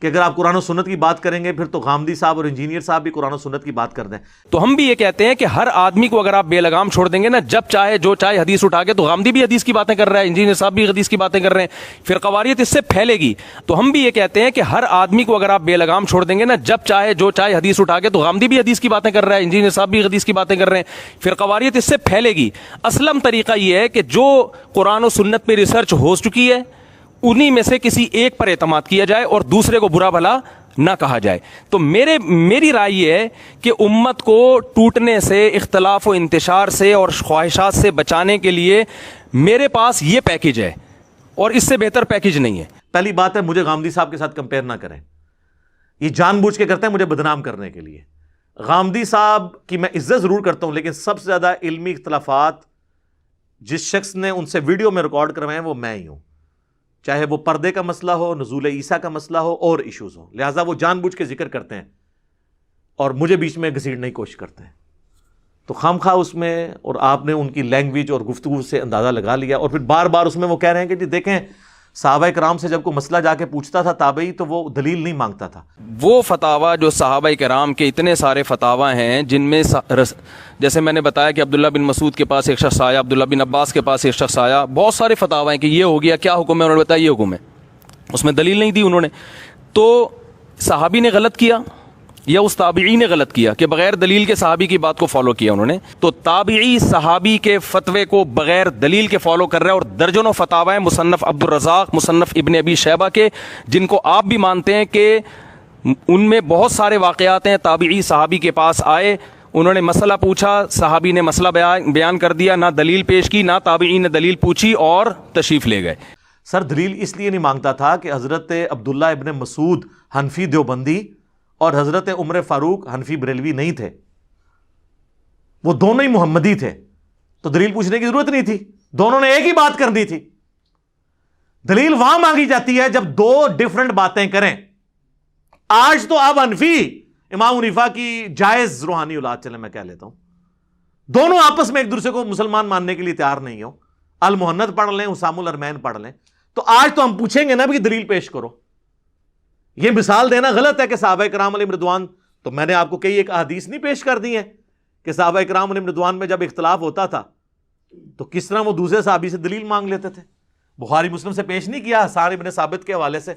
کہ اگر آپ قرآن و سنت کی بات کریں گے پھر تو غامدی صاحب اور انجینئر صاحب بھی قرآن و سنت کی بات کر دیں. تو ہم بھی یہ کہتے ہیں کہ ہر آدمی کو اگر آپ بے لگام چھوڑ دیں گے نا، جب چاہے جو چاہے حدیث اٹھا کے، تو غامدی بھی حدیث کی باتیں کر رہا ہے، انجینئر صاحب بھی حدیث کی باتیں کر رہے ہیں، پھر قواریت اس سے پھیلے گی. تو ہم بھی یہ کہتے ہیں کہ ہر آدمی کو اگر آپ بے لگام چھوڑ دیں گے نا، جب چاہے جو چاہے حدیث اٹھا کے، تو غامدی بھی حدیث کی باتیں کر رہا ہے، انجینئر صاحب بھی حدیث کی باتیں کر رہے ہیں، پھر قواریت اس سے پھیلے گی. اسلم طریقہ یہ ہے کہ جو قرآن و سنت میں ریسرچ ہو چکی ہے انہی میں سے کسی ایک پر اعتماد کیا جائے اور دوسرے کو برا بھلا نہ کہا جائے. تو میری رائے یہ ہے کہ امت کو ٹوٹنے سے، اختلاف و انتشار سے اور خواہشات سے بچانے کے لیے میرے پاس یہ پیکج ہے اور اس سے بہتر پیکج نہیں ہے. پہلی بات ہے مجھے غامدی صاحب کے ساتھ کمپیئر نہ کریں، یہ جان بوجھ کے کرتے ہیں مجھے بدنام کرنے کے لیے. غامدی صاحب کی میں عزت ضرور کرتا ہوں لیکن سب سے زیادہ علمی اختلافات جس شخص نے ان سے ویڈیو میں ریکارڈ کروائے ہیں وہ میں ہی ہوں، چاہے وہ پردے کا مسئلہ ہو، نزول عیسیٰ کا مسئلہ ہو اور ایشوز ہو. لہٰذا وہ جان بوجھ کے ذکر کرتے ہیں اور مجھے بیچ میں گھسیٹنے کی کوشش کرتے ہیں. تو خام خواہ اس میں، اور آپ نے ان کی لینگویج اور گفتگو سے اندازہ لگا لیا. اور پھر بار بار اس میں وہ کہہ رہے ہیں کہ جی دیکھیں صحابہ کرام سے جب کوئی مسئلہ جا کے پوچھتا تھا تابعی تو وہ دلیل نہیں مانگتا تھا. وہ فتاوا جو صحابہ کرام کے اتنے سارے فتاوا ہیں جن میں جیسے میں نے بتایا کہ عبداللہ بن مسعود کے پاس ایک شخص آیا، عبداللہ بن عباس کے پاس ایک شخص آیا، بہت سارے فتاوا ہیں کہ یہ ہو گیا، کیا حکم ہے؟ انہوں نے بتایا یہ حکم ہے، اس میں دلیل نہیں دی انہوں نے. تو صحابی نے غلط کیا یا اس تابعی نے غلط کیا کہ بغیر دلیل کے صحابی کی بات کو فالو کیا انہوں نے؟ تو تابعی صحابی کے فتوے کو بغیر دلیل کے فالو کر رہے ہیں. اور درجنوں فتاوا ہیں مصنف عبد الرزاق، مصنف ابن ابی شیبہ کے، جن کو آپ بھی مانتے ہیں کہ ان میں بہت سارے واقعات ہیں. تابعی صحابی کے پاس آئے، انہوں نے مسئلہ پوچھا، صحابی نے مسئلہ بیان کر دیا، نہ دلیل پیش کی، نہ تابعی نے دلیل پوچھی اور تشریف لے گئے. سر دلیل اس لیے نہیں مانگتا تھا کہ حضرت عبداللہ ابن مسعود حنفی دیوبندی اور حضرت عمر فاروق حنفی بریلوی نہیں تھے، وہ دونوں ہی محمدی تھے، تو دلیل پوچھنے کی ضرورت نہیں تھی، دونوں نے ایک ہی بات کرنی تھی. دلیل وہاں مانگی جاتی ہے جب دو ڈیفرنٹ باتیں کریں. آج تو آپ حنفی امام حنیفہ کی جائز روحانی اولاد، چلیں میں کہہ لیتا ہوں، دونوں آپس میں ایک دوسرے کو مسلمان ماننے کے لیے تیار نہیں ہو. المحنت پڑھ لیں، حسام الارمین پڑھ لیں، تو آج تو ہم پوچھیں گے نا بھی دلیل پیش کرو. یہ مثال دینا غلط ہے کہ صحابہ کرام علیہم رضوان، تو میں نے آپ کو کئی ایک احادیث نہیں پیش کر دی ہیں کہ صحابہ کرام علیہم رضوان میں جب اختلاف ہوتا تھا تو کس طرح وہ دوسرے صحابی سے دلیل مانگ لیتے تھے. بخاری مسلم سے پیش نہیں کیا حسان ابن ثابت کے حوالے سے.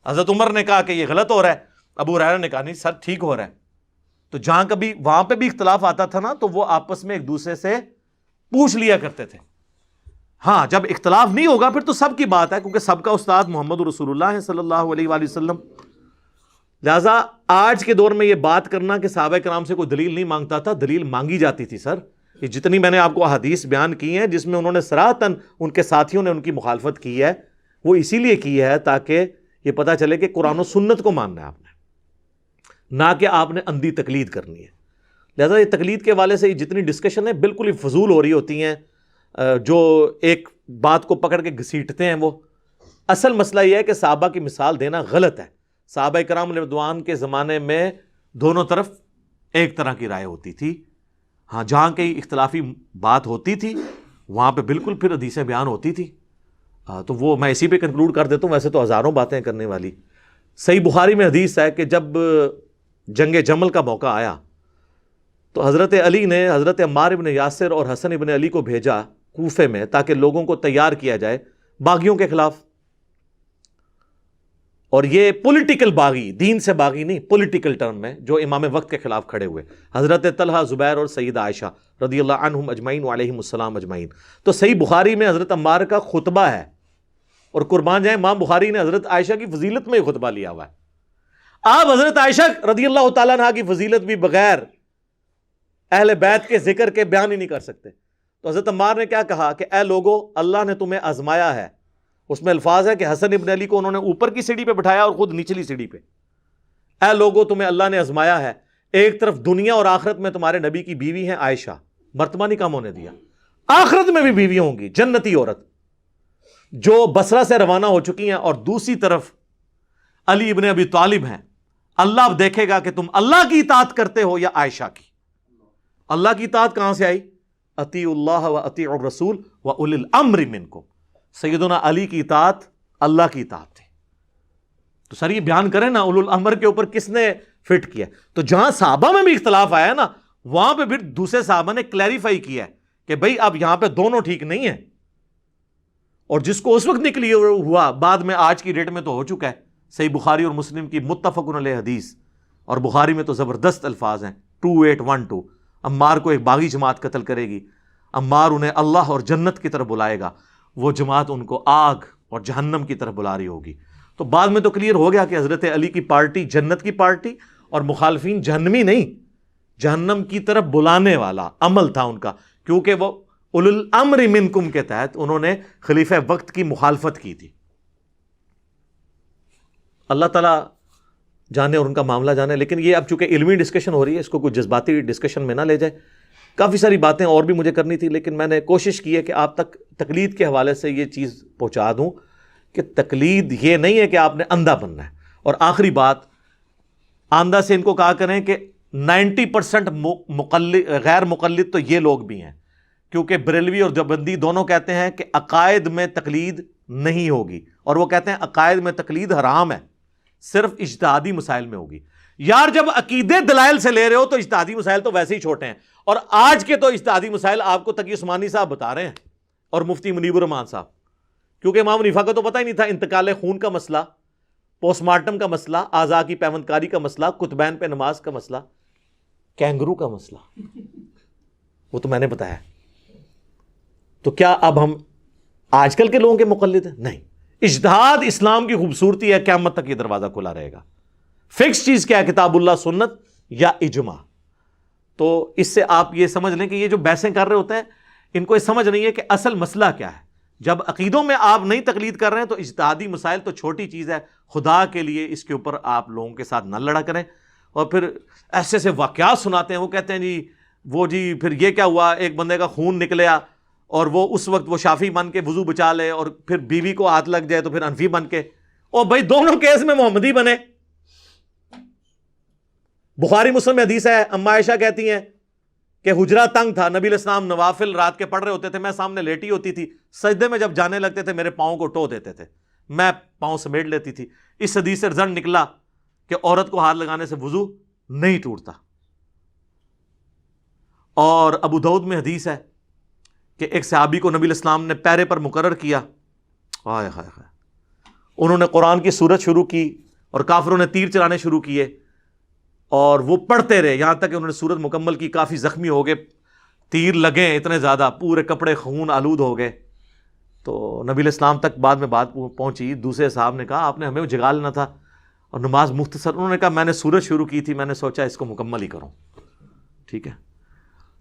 حضرت عمر نے کہا کہ یہ غلط ہو رہا ہے، ابو ہریرہ نے کہا نہیں سر ٹھیک ہو رہا ہے. تو جہاں کبھی وہاں پہ بھی اختلاف آتا تھا نا تو وہ آپس میں ایک دوسرے سے پوچھ لیا کرتے تھے. ہاں جب اختلاف نہیں ہوگا پھر تو سب کی بات ہے، کیونکہ سب کا استاد محمد رسول اللہ صلی اللہ علیہ وآلہ وسلم. لہٰذا آج کے دور میں یہ بات کرنا کہ صحابہ کرام سے کوئی دلیل نہیں مانگتا تھا، دلیل مانگی جاتی تھی سر. یہ جتنی میں نے آپ کو احادیث بیان کی ہیں جس میں انہوں نے صراحتاً ان کے ساتھیوں نے ان کی مخالفت کی ہے، وہ اسی لیے کی ہے تاکہ یہ پتہ چلے کہ قرآن و سنت کو ماننا ہے آپ نے، نہ کہ آپ نے اندھی تقلید کرنی ہے. لہذا یہ تقلید کے حوالے سے یہ جتنی ڈسکشن ہے بالکل ہی فضول ہو رہی ہوتی ہیں. جو ایک بات کو پکڑ کے گھسیٹتے ہیں، وہ اصل مسئلہ یہ ہے کہ صحابہ کی مثال دینا غلط ہے. صحابہ کرام رضوان کے زمانے میں دونوں طرف ایک طرح کی رائے ہوتی تھی. ہاں جہاں کہیں اختلافی بات ہوتی تھی وہاں پہ بالکل پھر حدیثیں بیان ہوتی تھی. تو وہ میں اسی پہ کنکلوڈ کر دیتا ہوں، ویسے تو ہزاروں باتیں کرنے والی. صحیح بخاری میں حدیث ہے کہ جب جنگ جمل کا موقع آیا تو حضرت علی نے حضرت عمار ابن یاسر اور حسن ابن علی کو بھیجا کوفے میں تاکہ لوگوں کو تیار کیا جائے باغیوں کے خلاف. اور یہ پولیٹیکل باغی، دین سے باغی نہیں، پولیٹیکل ٹرم میں جو امام وقت کے خلاف کھڑے ہوئے، حضرت طلحہ، زبیر اور سیدہ عائشہ رضی اللہ عنہم اجمعین وعلیہم السلام اجمعین. تو صحیح بخاری میں حضرت عمار کا خطبہ ہے، اور قربان جائیں امام بخاری نے حضرت عائشہ کی فضیلت میں خطبہ لیا ہوا ہے. آپ حضرت عائشہ رضی اللہ تعالیٰ عنہ کی فضیلت بھی بغیر اہل بیت کے ذکر کے بیان ہی نہیں کر سکتے. تو حضرت عمار نے کیا کہا کہ اے لوگو، اللہ نے تمہیں آزمایا ہے. اس میں الفاظ ہے کہ حسن ابن علی کو انہوں نے اوپر کی سیڑھی پہ بٹھایا اور خود نیچلی سیڑھی پہ. اے لوگو، تمہیں اللہ نے آزمایا ہے. ایک طرف دنیا اور آخرت میں تمہارے نبی کی بیوی ہیں عائشہ، مرتبہ نہیں کم ہونے دیا. آخرت میں بھی بیوی ہوں گی، جنتی عورت جو بصرہ سے روانہ ہو چکی ہیں، اور دوسری طرف علی ابن ابی طالب ہیں. اللہ اب دیکھے گا کہ تم اللہ کی اطاعت کرتے ہو یا عائشہ کی. اللہ کی اطاعت کہاں سے آئی؟ اطیعوا اللہ و اطیعوا الرسول و اولی الامر منکم. سیدنا علی کی اطاعت اللہ کی اطاعت تھی. تو سر یہ بیان کریں نا اولو الامر کے اوپر کس نے فٹ کیا؟ تو جہاں صحابہ میں بھی اختلاف آیا نا، وہاں پہ پھر دوسرے صحابہ نے کلیریفائی کیا ہے کہ بھئی اب یہاں پہ دونوں ٹھیک نہیں ہیں. اور جس کو اس وقت نکلی ہوا بعد میں آج کی ڈیٹ میں تو ہو چکا ہے. صحیح بخاری اور مسلم کی متفق علیہ حدیث، اور بخاری میں تو زبردست الفاظ ہیں 2812. عمار کو ایک باغی جماعت قتل کرے گی، عمار انہیں اللہ اور جنت کی طرف بلائے گا، وہ جماعت ان کو آگ اور جہنم کی طرف بلا رہی ہوگی. تو بعد میں تو کلیئر ہو گیا کہ حضرت علی کی پارٹی جنت کی پارٹی، اور مخالفین جہنمی نہیں، جہنم کی طرف بلانے والا عمل تھا ان کا، کیونکہ وہ اولو الامر منکم کے تحت انہوں نے خلیفہ وقت کی مخالفت کی تھی. اللہ تعالیٰ جانے اور ان کا معاملہ جانے. لیکن یہ اب چونکہ علمی ڈسکشن ہو رہی ہے، اس کو کوئی جذباتی ڈسکشن میں نہ لے جائے. کافی ساری باتیں اور بھی مجھے کرنی تھی، لیکن میں نے کوشش کی ہے کہ آپ تک تقلید کے حوالے سے یہ چیز پہنچا دوں کہ تقلید یہ نہیں ہے کہ آپ نے اندھا بننا ہے. اور آخری بات، آندھا سے ان کو کہا کریں کہ 90% غیر مقلد تو یہ لوگ بھی ہیں، کیونکہ بریلوی اور دیوبندی دونوں کہتے ہیں کہ عقائد میں تقلید نہیں ہوگی، اور وہ کہتے ہیں عقائد میں تقلید حرام ہے، صرف اجتہادی مسائل میں ہوگی. یار جب عقیدے دلائل سے لے رہے ہو تو اجتہادی مسائل تو ویسے ہی چھوٹے ہیں، اور آج کے تو اجتہادی مسائل آپ کو تقی عثمانی صاحب بتا رہے ہیں اور مفتی منیب الرحمان صاحب. کیونکہ امام حنیفہ کو تو پتہ ہی نہیں تھا انتقال خون کا مسئلہ، پوسٹ مارٹم کا مسئلہ، اعضاء کی پیوندکاری کا مسئلہ، کتبین پہ نماز کا مسئلہ، کینگرو کا مسئلہ، وہ تو میں نے بتایا. تو کیا اب ہم آج کل کے لوگوں کے مقلد ہیں؟ نہیں. اجتہاد اسلام کی خوبصورتی ہے، قیامت تک یہ دروازہ کھلا رہے گا. فکس چیز کیا ہے؟ کتاب اللہ، سنت یا اجماع. تو اس سے آپ یہ سمجھ لیں کہ یہ جو بحثیں کر رہے ہوتے ہیں ان کو یہ سمجھ نہیں ہے کہ اصل مسئلہ کیا ہے. جب عقیدوں میں آپ نہیں تقلید کر رہے ہیں تو اجتہادی مسائل تو چھوٹی چیز ہے. خدا کے لیے اس کے اوپر آپ لوگوں کے ساتھ نہ لڑا کریں. اور پھر ایسے ایسے واقعات سناتے ہیں، وہ کہتے ہیں جی پھر یہ کیا ہوا، ایک بندے کا خون نکلیا اور وہ اس وقت وہ شافی بن کے وضو بچا لے، اور پھر بیوی کو ہاتھ لگ جائے تو پھر انفی بن کے. اور بھائی دونوں کیس میں محمدی بنے. بخاری مسلم میں حدیث ہے، اما عائشہ کہتی ہیں کہ حجرہ تنگ تھا، نبی علیہ السلام نوافل رات کے پڑھ رہے ہوتے تھے، میں سامنے لیٹی ہوتی تھی، سجدے میں جب جانے لگتے تھے میرے پاؤں کو ٹو دیتے تھے، میں پاؤں سمیٹ لیتی تھی. اس حدیث سے رزلٹ نکلا کہ عورت کو ہاتھ لگانے سے وضو نہیں ٹوٹتا. اور ابو داؤد میں حدیث ہے کہ ایک صحابی کو نبی علیہ السلام نے پیرے پر مقرر کیا، ہائے ہائے ہائے، انہوں نے قرآن کی سورت شروع کی اور کافروں نے تیر چلانے شروع کیے، اور وہ پڑھتے رہے یہاں تک کہ انہوں نے سورت مکمل کی. کافی زخمی ہو گئے، تیر لگے اتنے زیادہ، پورے کپڑے خون آلود ہو گئے. تو نبی علیہ السلام تک بعد میں بات پہنچی. دوسرے صاحب نے کہا آپ نے ہمیں جگا لینا تھا. اور نماز مختصر. انہوں نے کہا میں نے سورج شروع کی تھی, میں نے سوچا اس کو مکمل ہی کروں. ٹھیک ہے,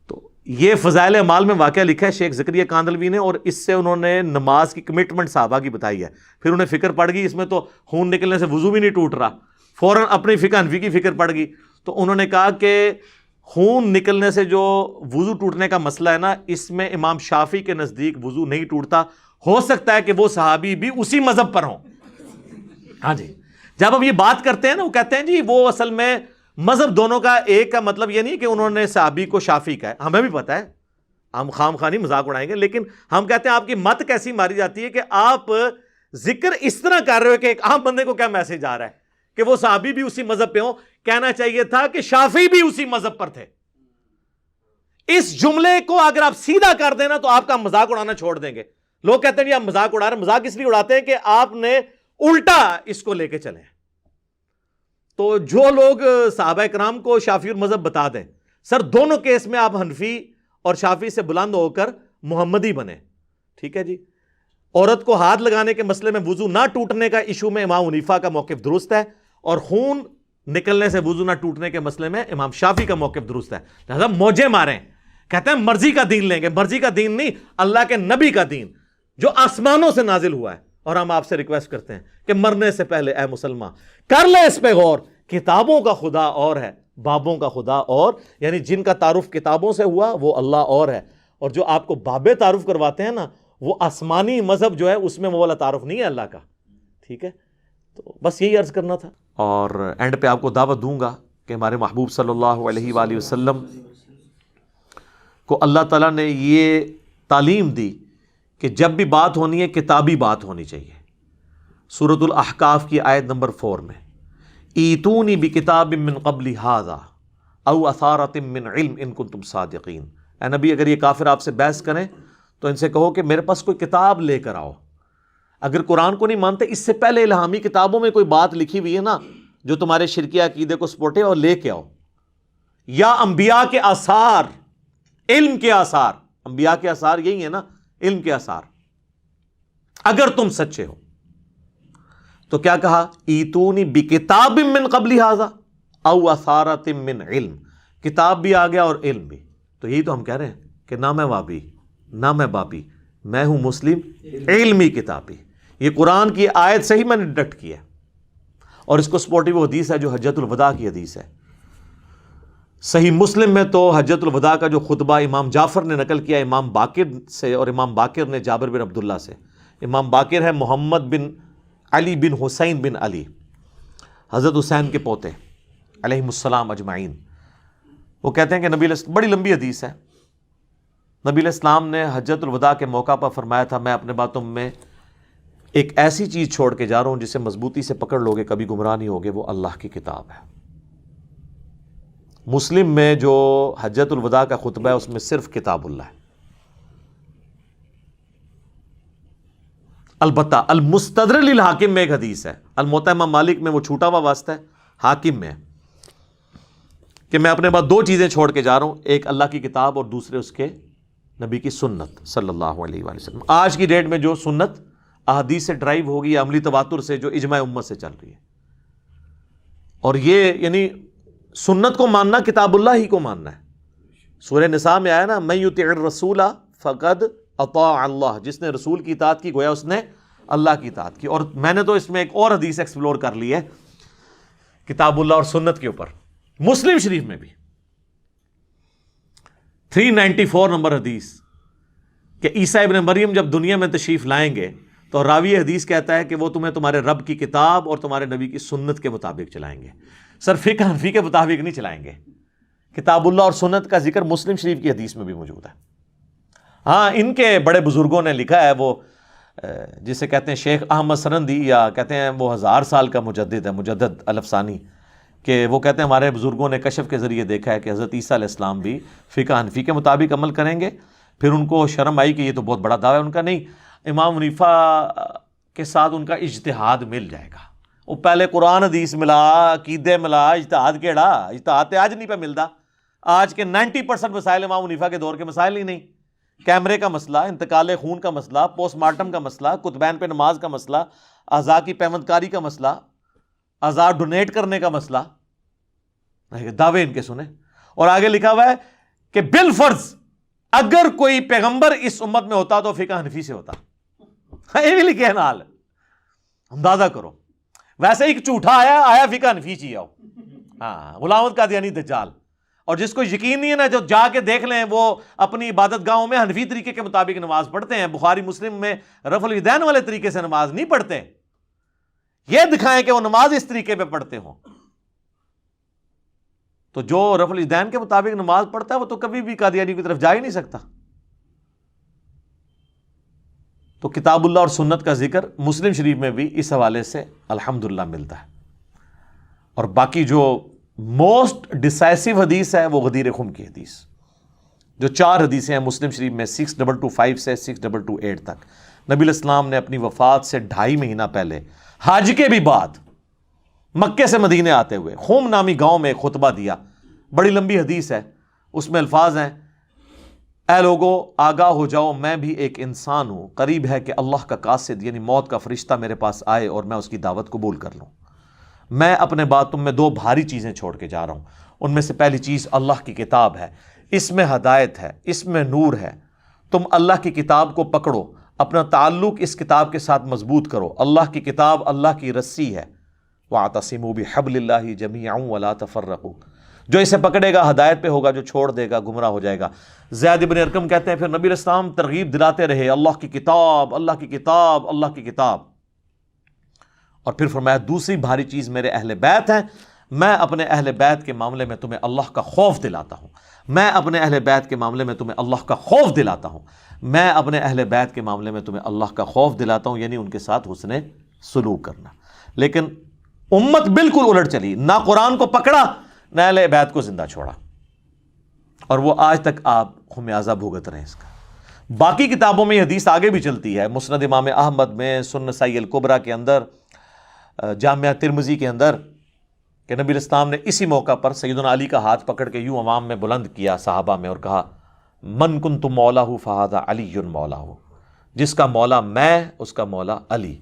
تو یہ فضائل اعمال میں واقعہ لکھا ہے شیخ زکریا کاندلوی نے, اور اس سے انہوں نے نماز کی کمٹمنٹ صحابہ کی بتائی ہے. پھر انہیں فکر پڑ گئی اس میں تو خون نکلنے سے وضو بھی نہیں ٹوٹ رہا, فوراً اپنی فقہ حنفی کی فکر پڑ گئی. تو انہوں نے کہا کہ خون نکلنے سے جو وضو ٹوٹنے کا مسئلہ ہے نا, اس میں امام شافعی کے نزدیک وضو نہیں ٹوٹتا. ہو سکتا ہے کہ وہ صحابی بھی اسی مذہب پر ہوں. ہاں جی, جب ہم یہ بات کرتے ہیں نا, وہ کہتے ہیں جی وہ اصل میں مذہب دونوں کا ایک کا مطلب یہ نہیں کہ انہوں نے صحابی کو شافعی کہا ہے. ہمیں بھی پتہ ہے, ہم خام خانی مذاق اڑائیں گے, لیکن ہم کہتے ہیں آپ کی مت کیسی ماری جاتی ہے کہ آپ ذکر اس طرح کر رہے ہو کہ ایک عام بندے کو کیا میسج آ رہا ہے کہ وہ صحابی بھی اسی مذہب پہ ہوں. کہنا چاہیے تھا کہ شافعی بھی اسی مذہب پر تھے. اس جملے کو اگر آپ سیدھا کر دینا تو آپ کا مذاق اڑانا چھوڑ دیں گے. لوگ کہتے ہیں جی آپ مذاق اڑا رہے ہیں. مذاق اس لیے اڑاتے ہیں کہ آپ نے الٹا اس کو لے کے چلے. تو جو لوگ صحابہ کرام کو شافعی المذہب بتا دیں, سر دونوں کیس میں آپ حنفی اور شافعی سے بلند ہو کر محمدی بنے. ٹھیک ہے جی. عورت کو ہاتھ لگانے کے مسئلے میں وضو نہ ٹوٹنے کا ایشو میں امام حنیفہ کا موقف درست ہے, اور خون نکلنے سے وضو نہ ٹوٹنے کے مسئلے میں امام شافعی کا موقف درست ہے. لہذا موجے ماریں, کہتے ہیں مرضی کا دین لیں گے. مرضی کا دین نہیں, اللہ کے نبی کا دین جو آسمانوں سے نازل ہوا ہے. اور ہم آپ سے ریکویسٹ کرتے ہیں کہ مرنے سے پہلے اے مسلمان کر لے اس پہ غور. کتابوں کا خدا اور ہے, بابوں کا خدا اور, یعنی جن کا تعارف کتابوں سے ہوا وہ اللہ اور ہے, اور جو آپ کو بابے تعارف کرواتے ہیں نا, وہ آسمانی مذہب جو ہے اس میں وہ والا تعارف نہیں ہے اللہ کا. ٹھیک ہے, تو بس یہی عرض کرنا تھا. اور اینڈ پہ آپ کو دعوت دوں گا کہ ہمارے محبوب صلی اللہ علیہ وآلہ وسلم کو اللہ تعالیٰ نے یہ تعلیم دی کہ جب بھی بات ہونی ہے کتابی بات ہونی چاہیے. سورۃ الاحقاف کی آیت نمبر 4 میں ایتونی بکتاب من قبل ھذا او اثارۃ من علم ان کنتم صادقین. اے نبی, اگر یہ کافر آپ سے بحث کریں تو ان سے کہو کہ میرے پاس کوئی کتاب لے کر آؤ. اگر قرآن کو نہیں مانتے, اس سے پہلے الہامی کتابوں میں کوئی بات لکھی ہوئی ہے نا جو تمہارے شرکی عقیدے کو سپورٹ ہے, اور لے کے آؤ. یا انبیاء کے آثار, علم کے آثار. انبیاء کے آثار یہی ہے نا, علم کے آثار. اگر تم سچے ہو تو کیا کہا, ایتونی بکتاب من قبل ھذا او اثارۃ من علم. کتاب بھی آ گیا اور علم بھی. تو یہی تو ہم کہہ رہے ہیں کہ نہ میں وابی نہ میں بابی, میں ہوں مسلم علمی کتابی. یہ قرآن کی آیت سے ہی میں نے ڈیڈکٹ کیا, اور اس کو سپورٹیو حدیث ہے جو حجۃ الوداع کی حدیث ہے. صحیح مسلم میں تو حجۃ الوداع کا جو خطبہ امام جعفر نے نقل کیا امام باقر سے, اور امام باقر نے جابر بن عبداللہ سے. امام باقر ہے محمد بن علی بن حسین بن علی, حضرت حسین کے پوتے علیہم السلام اجمعین. وہ کہتے ہیں کہ نبی علیہ, بڑی لمبی حدیث ہے, نبی علیہ السلام نے حجۃ الوداع کے موقع پر فرمایا تھا میں اپنے باتوں میں ایک ایسی چیز چھوڑ کے جا رہا ہوں جسے مضبوطی سے پکڑ لوگے کبھی گمراہ نہیں ہوگے, وہ اللہ کی کتاب ہے. مسلم میں جو حجۃ الوداع کا خطبہ ہے اس میں صرف کتاب اللہ ہے. البتہ المستدرک للحاکم میں ایک حدیث ہے, الموطا امام مالک میں وہ چھوٹا ہوا واسطہ ہے, حاکم میں کہ میں اپنے بعد 2 چیزیں چھوڑ کے جا رہا ہوں, ایک اللہ کی کتاب اور دوسرے اس کے نبی کی سنت صلی اللہ علیہ وآلہ وسلم. آج کی ڈیٹ میں جو سنت احادیث سے ڈرائیو ہوگی, عملی تواتر سے, جو اجماع امت سے چل رہی ہے. اور یہ یعنی سنت کو ماننا کتاب اللہ ہی کو ماننا ہے. سورہ نساء میں آیا نا, من یطع الرسول فقد اطاع اللہ, جس نے رسول کی اطاعت کی گویا اس نے اللہ کی اطاعت کی. اور میں نے تو اس میں ایک اور حدیث ایکسپلور کر لی ہے کتاب اللہ اور سنت کے اوپر, مسلم شریف میں بھی 394 نمبر حدیث کہ عیسیٰ ابن مریم جب دنیا میں تشریف لائیں گے تو راوی حدیث کہتا ہے کہ وہ تمہیں تمہارے رب کی کتاب اور تمہارے نبی کی سنت کے مطابق چلائیں گے. سر فقہ حنفی کے مطابق نہیں چلائیں گے. کتاب اللہ اور سنت کا ذکر مسلم شریف کی حدیث میں بھی موجود ہے. ہاں, ان کے بڑے بزرگوں نے لکھا ہے, وہ جسے کہتے ہیں شیخ احمد سرندی, یا کہتے ہیں وہ 1000 سال کا مجدد ہے, مجدد الفسانی, کہ وہ کہتے ہیں ہمارے بزرگوں نے کشف کے ذریعے دیکھا ہے کہ حضرت عیسیٰ علیہ السلام بھی فقہ حنفی کے مطابق عمل کریں گے. پھر ان کو شرم آئی کہ یہ تو بہت بڑا دعویٰ ہے ان کا. نہیں, امام حنیفہ کے ساتھ ان کا اجتہاد مل جائے گا. وہ پہلے قرآن حدیث ملا, عقیدے ملا, اجتہاد کیڑا, اجتہاد تے آج نہیں پہ ملتا. آج کے 90% مسائل امام حنیفہ کے دور کے مسائل ہی نہیں. کیمرے کا مسئلہ, انتقال خون کا مسئلہ, پوسٹ مارٹم کا مسئلہ, کتبین پہ نماز کا مسئلہ, اعضاء کی پیوند کاری کا مسئلہ, آزاد ڈونیٹ کرنے کا مسئلہ، دعوے ان کے سنیں. اور آگے لکھا ہوا ہے کہ بالفرض اگر کوئی پیغمبر اس امت میں ہوتا تو فقہ حنفی سے ہوتا. یہ بھی لکھے ہیں نال، اندازہ کرو. ویسے ایک جھوٹا آیا فقہ حنفی چی آؤ. ہاں، غلام احمد قادیانی دجال. اور جس کو یقین نہیں ہے نا، جو جا کے دیکھ لیں، وہ اپنی عبادت گاہوں میں حنفی طریقے کے مطابق نماز پڑھتے ہیں، بخاری مسلم میں رفع الیدین والے طریقے سے نماز نہیں پڑھتے. یہ دکھائیں کہ وہ نماز اس طریقے پہ پڑھتے ہوں. تو جو رفع الیدین کے مطابق نماز پڑھتا ہے وہ تو کبھی بھی قادیانی کی طرف جا ہی نہیں سکتا. تو کتاب اللہ اور سنت کا ذکر مسلم شریف میں بھی اس حوالے سے الحمدللہ ملتا ہے. اور باقی جو موسٹ ڈسائسو حدیث ہے وہ غدیر خم کی حدیث، جو 4 حدیثیں ہیں مسلم شریف میں 6225 سے 6228 تک. نبی علیہ السلام نے اپنی وفات سے 2.5 مہینہ پہلے حج کے بھی بعد مکے سے مدینے آتے ہوئے خم نامی گاؤں میں ایک خطبہ دیا. بڑی لمبی حدیث ہے، اس میں الفاظ ہیں: اے لوگو آگاہ ہو جاؤ، میں بھی ایک انسان ہوں، قریب ہے کہ اللہ کا قاصد یعنی موت کا فرشتہ میرے پاس آئے اور میں اس کی دعوت قبول کر لوں. میں اپنے بعد تم میں 2 بھاری چیزیں چھوڑ کے جا رہا ہوں. ان میں سے پہلی چیز اللہ کی کتاب ہے، اس میں ہدایت ہے، اس میں نور ہے. تم اللہ کی کتاب کو پکڑو، اپنا تعلق اس کتاب کے ساتھ مضبوط کرو. اللہ کی کتاب اللہ کی رسی ہے. وَاعْتَصِمُوا بِحَبْلِ اللَّهِ جَمِيعًا وَلَا تَفَرَّقُوا. جو اسے پکڑے گا ہدایت پہ ہوگا، جو چھوڑ دے گا گمراہ ہو جائے گا. زید بن ارقم کہتے ہیں پھر نبی علیہ السلام ترغیب دلاتے رہے، اللہ کی کتاب، اللہ کی کتاب، اللہ کی کتاب. اور پھر فرمایا دوسری بھاری چیز میرے اہل بیت ہیں، میں اپنے اہل بیت کے معاملے میں تمہیں اللہ کا خوف دلاتا ہوں. میں اپنے اہل بیت کے معاملے میں تمہیں اللہ کا خوف دلاتا ہوں. میں اپنے اہل بیت کے معاملے میں تمہیں اللہ کا خوف دلاتا ہوں، یعنی ان کے ساتھ حسن سلوک کرنا. لیکن امت بالکل الٹ چلی، نہ قرآن کو پکڑا نہ اہل بیت کو زندہ چھوڑا. اور وہ آج تک آپ خمیازہ بھگت رہے ہیں اس کا. باقی کتابوں میں یہ حدیث آگے بھی چلتی ہے، مسند امام احمد میں، سنن نسائی الکبریٰ کے اندر، جامعہ ترمذی کے اندر، کہ نبی علیہ السلام نے اسی موقع پر سیدنا علی کا ہاتھ پکڑ کے یوں عوام میں بلند کیا صحابہ میں اور کہا: من کنت مولاہ فہذا علی مولاہ. جس کا مولا میں اس کا مولا علی،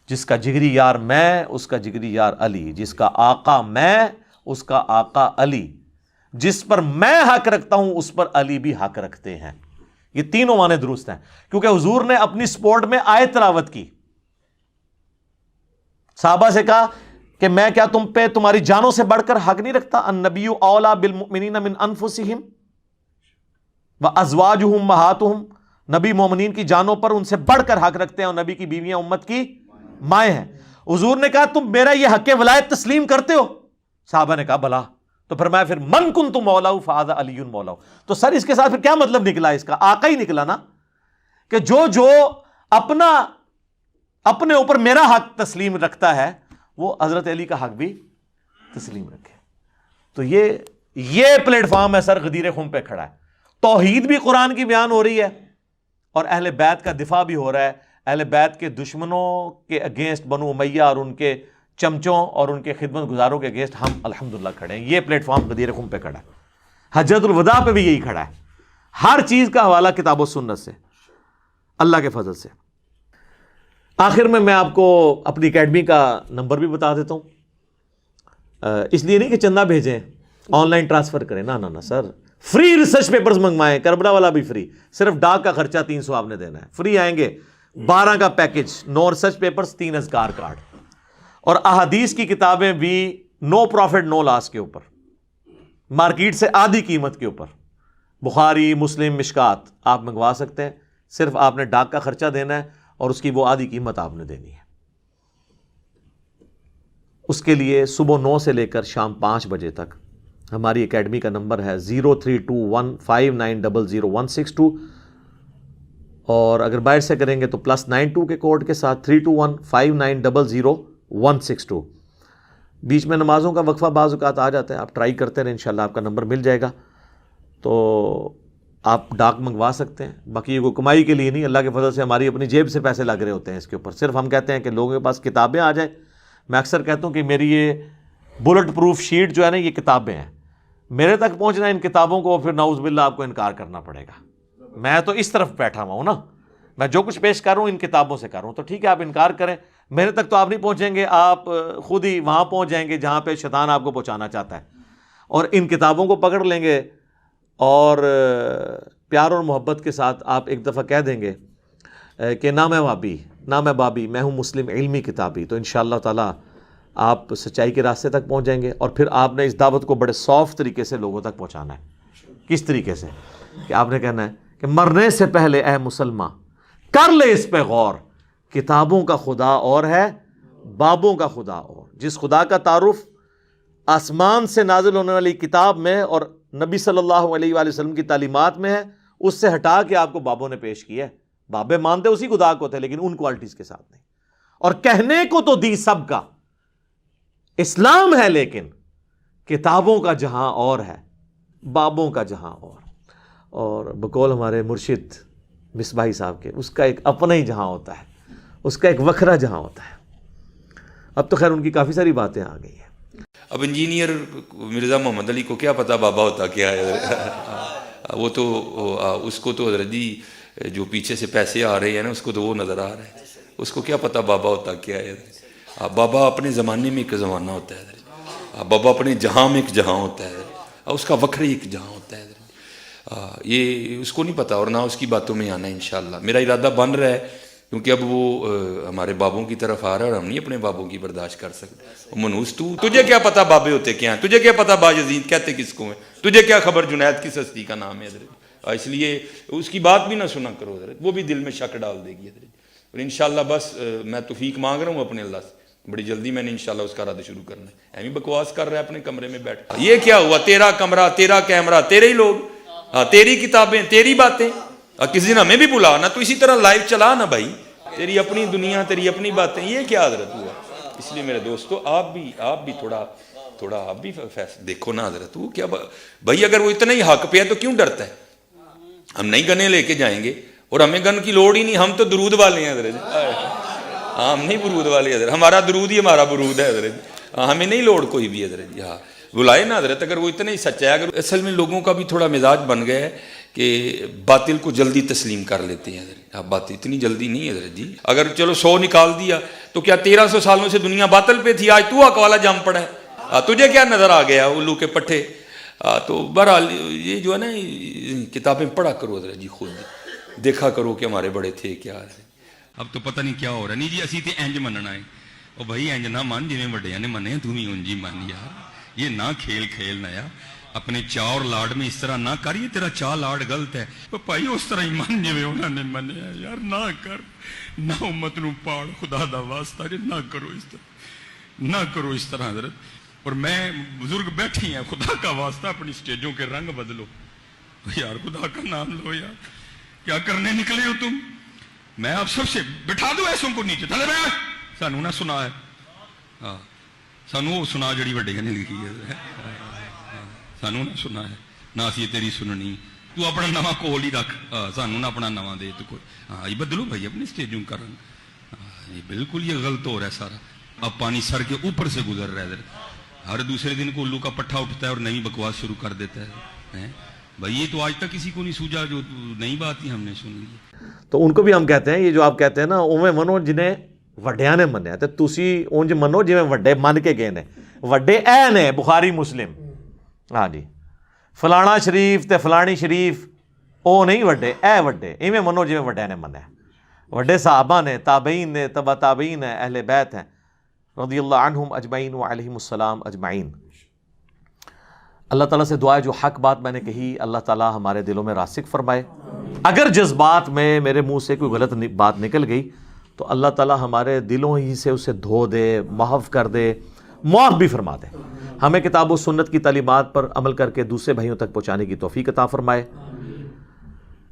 جس کا جگری یار میں اس کا جگری یار علی، جس کا آقا میں اس کا آقا علی، جس پر میں حق رکھتا ہوں اس پر علی بھی حق رکھتے ہیں. یہ تینوں معنی درست ہیں، کیونکہ حضور نے اپنی سپورٹ میں آیت تلاوت کی. صحابہ سے کہا کہ میں کیا تم پہ تمہاری جانوں سے بڑھ کر حق نہیں رکھتا؟ النبی اولا بالمؤمنین من انفسہم وازواجہم امہاتہم. نبی مومنین کی جانوں پر ان سے بڑھ کر حق رکھتے ہیں، اور نبی کی بیویاں امت کی مائیں ہیں. حضور نے کہا تم میرا یہ حق ولایت تسلیم کرتے ہو؟ صحابہ نے کہا بلا. تو فرمایا پھر من کنت مولاہ فہذا علی مولاہ. تو سر اس کے ساتھ پھر کیا مطلب نکلا؟ اس کا آقا ہی نکلا نا، کہ جو اپنے اوپر میرا حق تسلیم رکھتا ہے وہ حضرت علی کا حق بھی تسلیم رکھے. تو یہ پلیٹ فارم ہے سر، غدیر خم پہ کھڑا ہے. توحید بھی قرآن کی بیان ہو رہی ہے اور اہل بیت کا دفاع بھی ہو رہا ہے. اہل بیت کے دشمنوں کے اگینسٹ بنو امیہ اور ان کے چمچوں اور ان کے خدمت گزاروں کے اگینسٹ ہم الحمدللہ کھڑے ہیں. یہ پلیٹ فارم غدیر خم پہ کھڑا ہے. حجۃ الوداع پہ بھی یہی کھڑا ہے. ہر چیز کا حوالہ کتاب و سنت سے، اللہ کے فضل سے. آخر میں آپ کو اپنی اکیڈمی کا نمبر بھی بتا دیتا ہوں. اس لیے نہیں کہ چندہ بھیجیں، آن لائن ٹرانسفر کریں، نہ سر. فری ریسرچ پیپرز منگوائیں، کربلا والا بھی فری، صرف ڈاک کا خرچہ 300 آپ نے دینا ہے. فری آئیں گے 12 کا پیکج، 9 ریسرچ پیپرز، 3 اذکار کارڈ، اور احادیث کی کتابیں بھی نو پروفٹ نو لاس کے اوپر، مارکیٹ سے آدھی قیمت کے اوپر. بخاری، مسلم، مشکات آپ منگوا سکتے ہیں. صرف آپ نے ڈاک کا خرچہ دینا ہے اور اس کی وہ آدھی قیمت آپ نے دینی ہے. اس کے لیے صبح 9 سے لے کر شام 5 بجے تک ہماری اکیڈمی کا نمبر ہے 032159000162، اور اگر باہر سے کریں گے تو +92 کے کوڈ کے ساتھ 32159000162. بیچ میں نمازوں کا وقفہ بعض اوقات آ جاتا ہے، آپ ٹرائی کرتے رہیں، انشاءاللہ آپ کا نمبر مل جائے گا. تو آپ ڈاک منگوا سکتے ہیں. باقی یہ کوئی کمائی کے لیے نہیں، اللہ کے فضل سے ہماری اپنی جیب سے پیسے لگ رہے ہوتے ہیں اس کے اوپر. صرف ہم کہتے ہیں کہ لوگوں کے پاس کتابیں آ جائیں. میں اکثر کہتا ہوں کہ میری یہ بلٹ پروف شیٹ جو ہے نا، یہ کتابیں ہیں. میرے تک پہنچنا ان کتابوں کو پھر نعوذ باللہ آپ کو انکار کرنا پڑے گا. میں تو اس طرف بیٹھا ہوا ہوں نا، میں جو کچھ پیش کر رہا ہوں ان کتابوں سے کر رہا ہوں. تو ٹھیک ہے آپ انکار کریں، میرے تک تو آپ نہیں پہنچیں گے، آپ خود ہی وہاں پہنچ جائیں گے جہاں پہ شیطان آپ کو پہنچانا چاہتا ہے، اور ان کتابوں کو پکڑ لیں گے اور پیار اور محبت کے ساتھ آپ ایک دفعہ کہہ دیں گے کہ نہ میں بابی، میں ہوں مسلم علمی کتابی، تو انشاءاللہ تعالی آپ سچائی کے راستے تک پہنچ جائیں گے۔ اور پھر آپ نے اس دعوت کو بڑے سافٹ طریقے سے لوگوں تک پہنچانا ہے۔ کس طریقے سے؟ کہ آپ نے کہنا ہے کہ مرنے سے پہلے اے مسلمان کر لے اس پہ غور، کتابوں کا خدا اور ہے، بابوں کا خدا اور۔ جس خدا کا تعارف آسمان سے نازل ہونے والی کتاب میں اور نبی صلی اللہ علیہ وآلہ وسلم کی تعلیمات میں ہے، اس سے ہٹا کے آپ کو بابوں نے پیش کیا ہے۔ بابے مانتے اسی خدا کو تھے لیکن ان کوالٹیز کے ساتھ نہیں، اور کہنے کو تو دی سب کا اسلام ہے، لیکن کتابوں کا جہاں اور ہے، بابوں کا جہاں اور بقول ہمارے مرشد مصباحی صاحب کے، اس کا ایک اپنا ہی جہاں ہوتا ہے، اس کا ایک وکھرا جہاں ہوتا ہے۔ اب تو خیر ان کی کافی ساری باتیں آ گئی ہیں۔ اب انجینئر مرزا محمد علی کو کیا پتا بابا ہوتا کیا ہے؟ وہ تو اس کو تو حضرت جی جو پیچھے سے پیسے آ رہے ہیں نا، اس کو تو وہ نظر آ رہا ہے، اس کو کیا پتا بابا ہوتا کیا ہے؟ بابا اپنے زمانے میں ایک زمانہ ہوتا ہے، بابا اپنے جہاں میں ایک جہاں ہوتا ہے، اس کا وکھرا ایک جہاں ہوتا ہے۔ یہ اس کو نہیں پتا اور نہ اس کی باتوں میں آنا ہے۔ انشاءاللہ میرا ارادہ بن رہا ہے، کیونکہ اب وہ ہمارے بابوں کی طرف آ رہا ہے اور ہم نہیں اپنے بابوں کی برداشت کر سکتے۔ منوس تجھے کیا پتا بابے ہوتے کیا ہیں؟ تجھے کیا پتا باجزید کہتے کس کو ہیں؟ تجھے کیا خبر جنید کس ہستی کا نام ہے حضرت؟ اس لیے اس کی بات بھی نہ سنا کرو حضرت، وہ بھی دل میں شک ڈال دے گی حضرت۔ اور انشاءاللہ بس میں توفیق مانگ رہا ہوں اپنے اللہ سے، بڑی جلدی میں نے انشاءاللہ اس کا رد شروع کرنا ہے۔ ایویں بکواس کر رہا ہے اپنے کمرے میں بیٹھ، یہ کیا ہوا؟ تیرا کمرہ، تیرا کیمرہ، تیرے ہی لوگ، تیری کتابیں، تیری باتیں، کسی دن ہمیں بھی بلا نا، تو اسی طرح لائیو چلا نا بھائی، تیری اپنی دنیا، تیری اپنی باتیں، یہ کیا حضرت ہوا؟ اس لیے میرے دوستو آپ بھی تھوڑا آپ بھی دیکھو نا حضرت، وہ کیا بھائی، اگر وہ اتنا ہی حق پہ ہے تو کیوں ڈرتا ہے؟ ہم نہیں گنے لے کے جائیں گے اور ہمیں گن کی لوڑ ہی نہیں، ہم تو درود والے ہیں حضرت، ہم نہیں برود والے حضرت، ہمارا درود ہی ہمارا برود ہے حضرت، ہمیں نہیں لوڑ کوئی بھی حضرت۔ ہاں بلائے نا حضرت، اگر وہ اتنا ہی سچا ہے۔ اگر اصل میں لوگوں کا بھی تھوڑا مزاج بن گیا ہے کہ باطل کو جلدی تسلیم کر لیتے ہیں حضرت، بات اتنی جلدی نہیں ہے حضرت جی۔ اگر چلو 100 نکال دیا تو کیا 1300 سالوں سے دنیا باطل پہ تھی، آج تو حق والا جم پڑا ہے، تجھے کیا نظر آ گیا الو کے پٹھے؟ تو بہرحال یہ جو ہے نا کتابیں پڑھا کرو حضرت جی، خود دیکھا کرو کہ ہمارے بڑے تھے کیا ہے۔ اب تو پتہ نہیں کیا ہو رہا، نہیں جی اسی تے انج مننا ہے، او بھائی انج نہ من جویں وڈیاں نے منے، تو بھی انج ہی من یار، یہ نہ کھیل نہ یار، اپنے چاء اور لاڈ میں اس طرح نہ کر، یہ تیرا چاء لاڈ غلط ہے، او بھائی اس طرح ہی من جویں انہوں نے منیا یار، نہ کر، نہ امت نو پاڑ، خدا دا واسطہ جی نہ کرو اس طرح، نہ کرو اس طرح حضرت۔ اور میں بزرگ بیٹھی ہیں، خدا کا واسطہ اپنی سٹیجوں کے رنگ بدلو یار، خدا کا نام لو یار، کیا کرنے نکلے ہو تم؟ میں آپ سب سے بٹھا دوں ایسوں کو نیچے، تھلے بیٹھ، سانو نہ سنا ہے، سانو وہ سنا جڑی وڈیاں نے لکھی ہے، سانو نہ سنا ہے، نہ اسی تیری سننی، تو اپنا نواں کول ہی رکھ، سانو نہ اپنا نواں دے تو کوئی، ہاں یہ بدلو بھائی اپنی سٹیجوں کا رنگ، یہ بالکل یہ غلط ہو رہا ہے سارا۔ اب پانی سر کے اوپر سے گزر رہا ہے، ہر دوسرے دن کو الو کا پٹھا اٹھتا ہے اور نئی بکواس شروع کر دیتا ہے بھائی، یہ تو آج تک کسی کو نہیں سوجا، جو نئی بات ہی ہم نے سن لی۔ تو ان کو بھی ہم کہتے ہیں، یہ جو آپ کہتے ہیں نا اویں منو جنہیں وڈیاں نے منیا، تے تسی اونج منو جویں وڈے من کے گئے نے، وڈے اے نے بخاری مسلم، ہاں جی فلانا شریف تے فلانی شریف او نہیں وڈے، اے وڈے ایویں منو جویں وڈے نے منیا، وڈے صحابہ نے، تابعین نے، تبع تابعین ہیں، اہل بیت ہیں رضی اللہ عنہم اجمعین وعلیہم السلام اجمعین۔ اللہ تعالیٰ سے دعا ہے جو حق بات میں نے کہی اللہ تعالیٰ ہمارے دلوں میں راسخ فرمائے، اگر جذبات میں میرے منہ سے کوئی غلط بات نکل گئی تو اللہ تعالیٰ ہمارے دلوں ہی سے اسے دھو دے، محو کر دے، معاف بھی فرما دے، ہمیں کتاب و سنت کی تعلیمات پر عمل کر کے دوسرے بھائیوں تک پہنچانے کی توفیق عطا فرمائے۔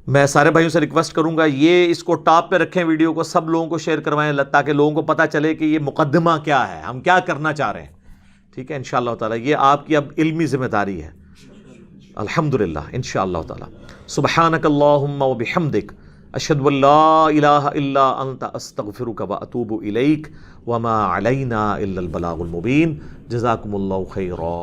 میں سارے بھائیوں سے ریکویسٹ کروں گا یہ اس کو ٹاپ پہ رکھیں، ویڈیو کو سب لوگوں کو شیئر کروائیں تاکہ لوگوں کو پتہ چلے کہ یہ مقدمہ کیا ہے، ہم کیا کرنا چاہ رہے ہیں، ٹھیک ہے انشاءاللہ تعالیٰ، یہ آپ کی اب علمی ذمہ داری ہے الحمدللہ انشاءاللہ تعالیٰ۔ سبحانک اللہم و بحمدک، اشہد ان لا الہ الا انت، استغفرک و اتوب الیک، وما علینا الا البلاغ المبین۔ جزاکم اللہ خیرا۔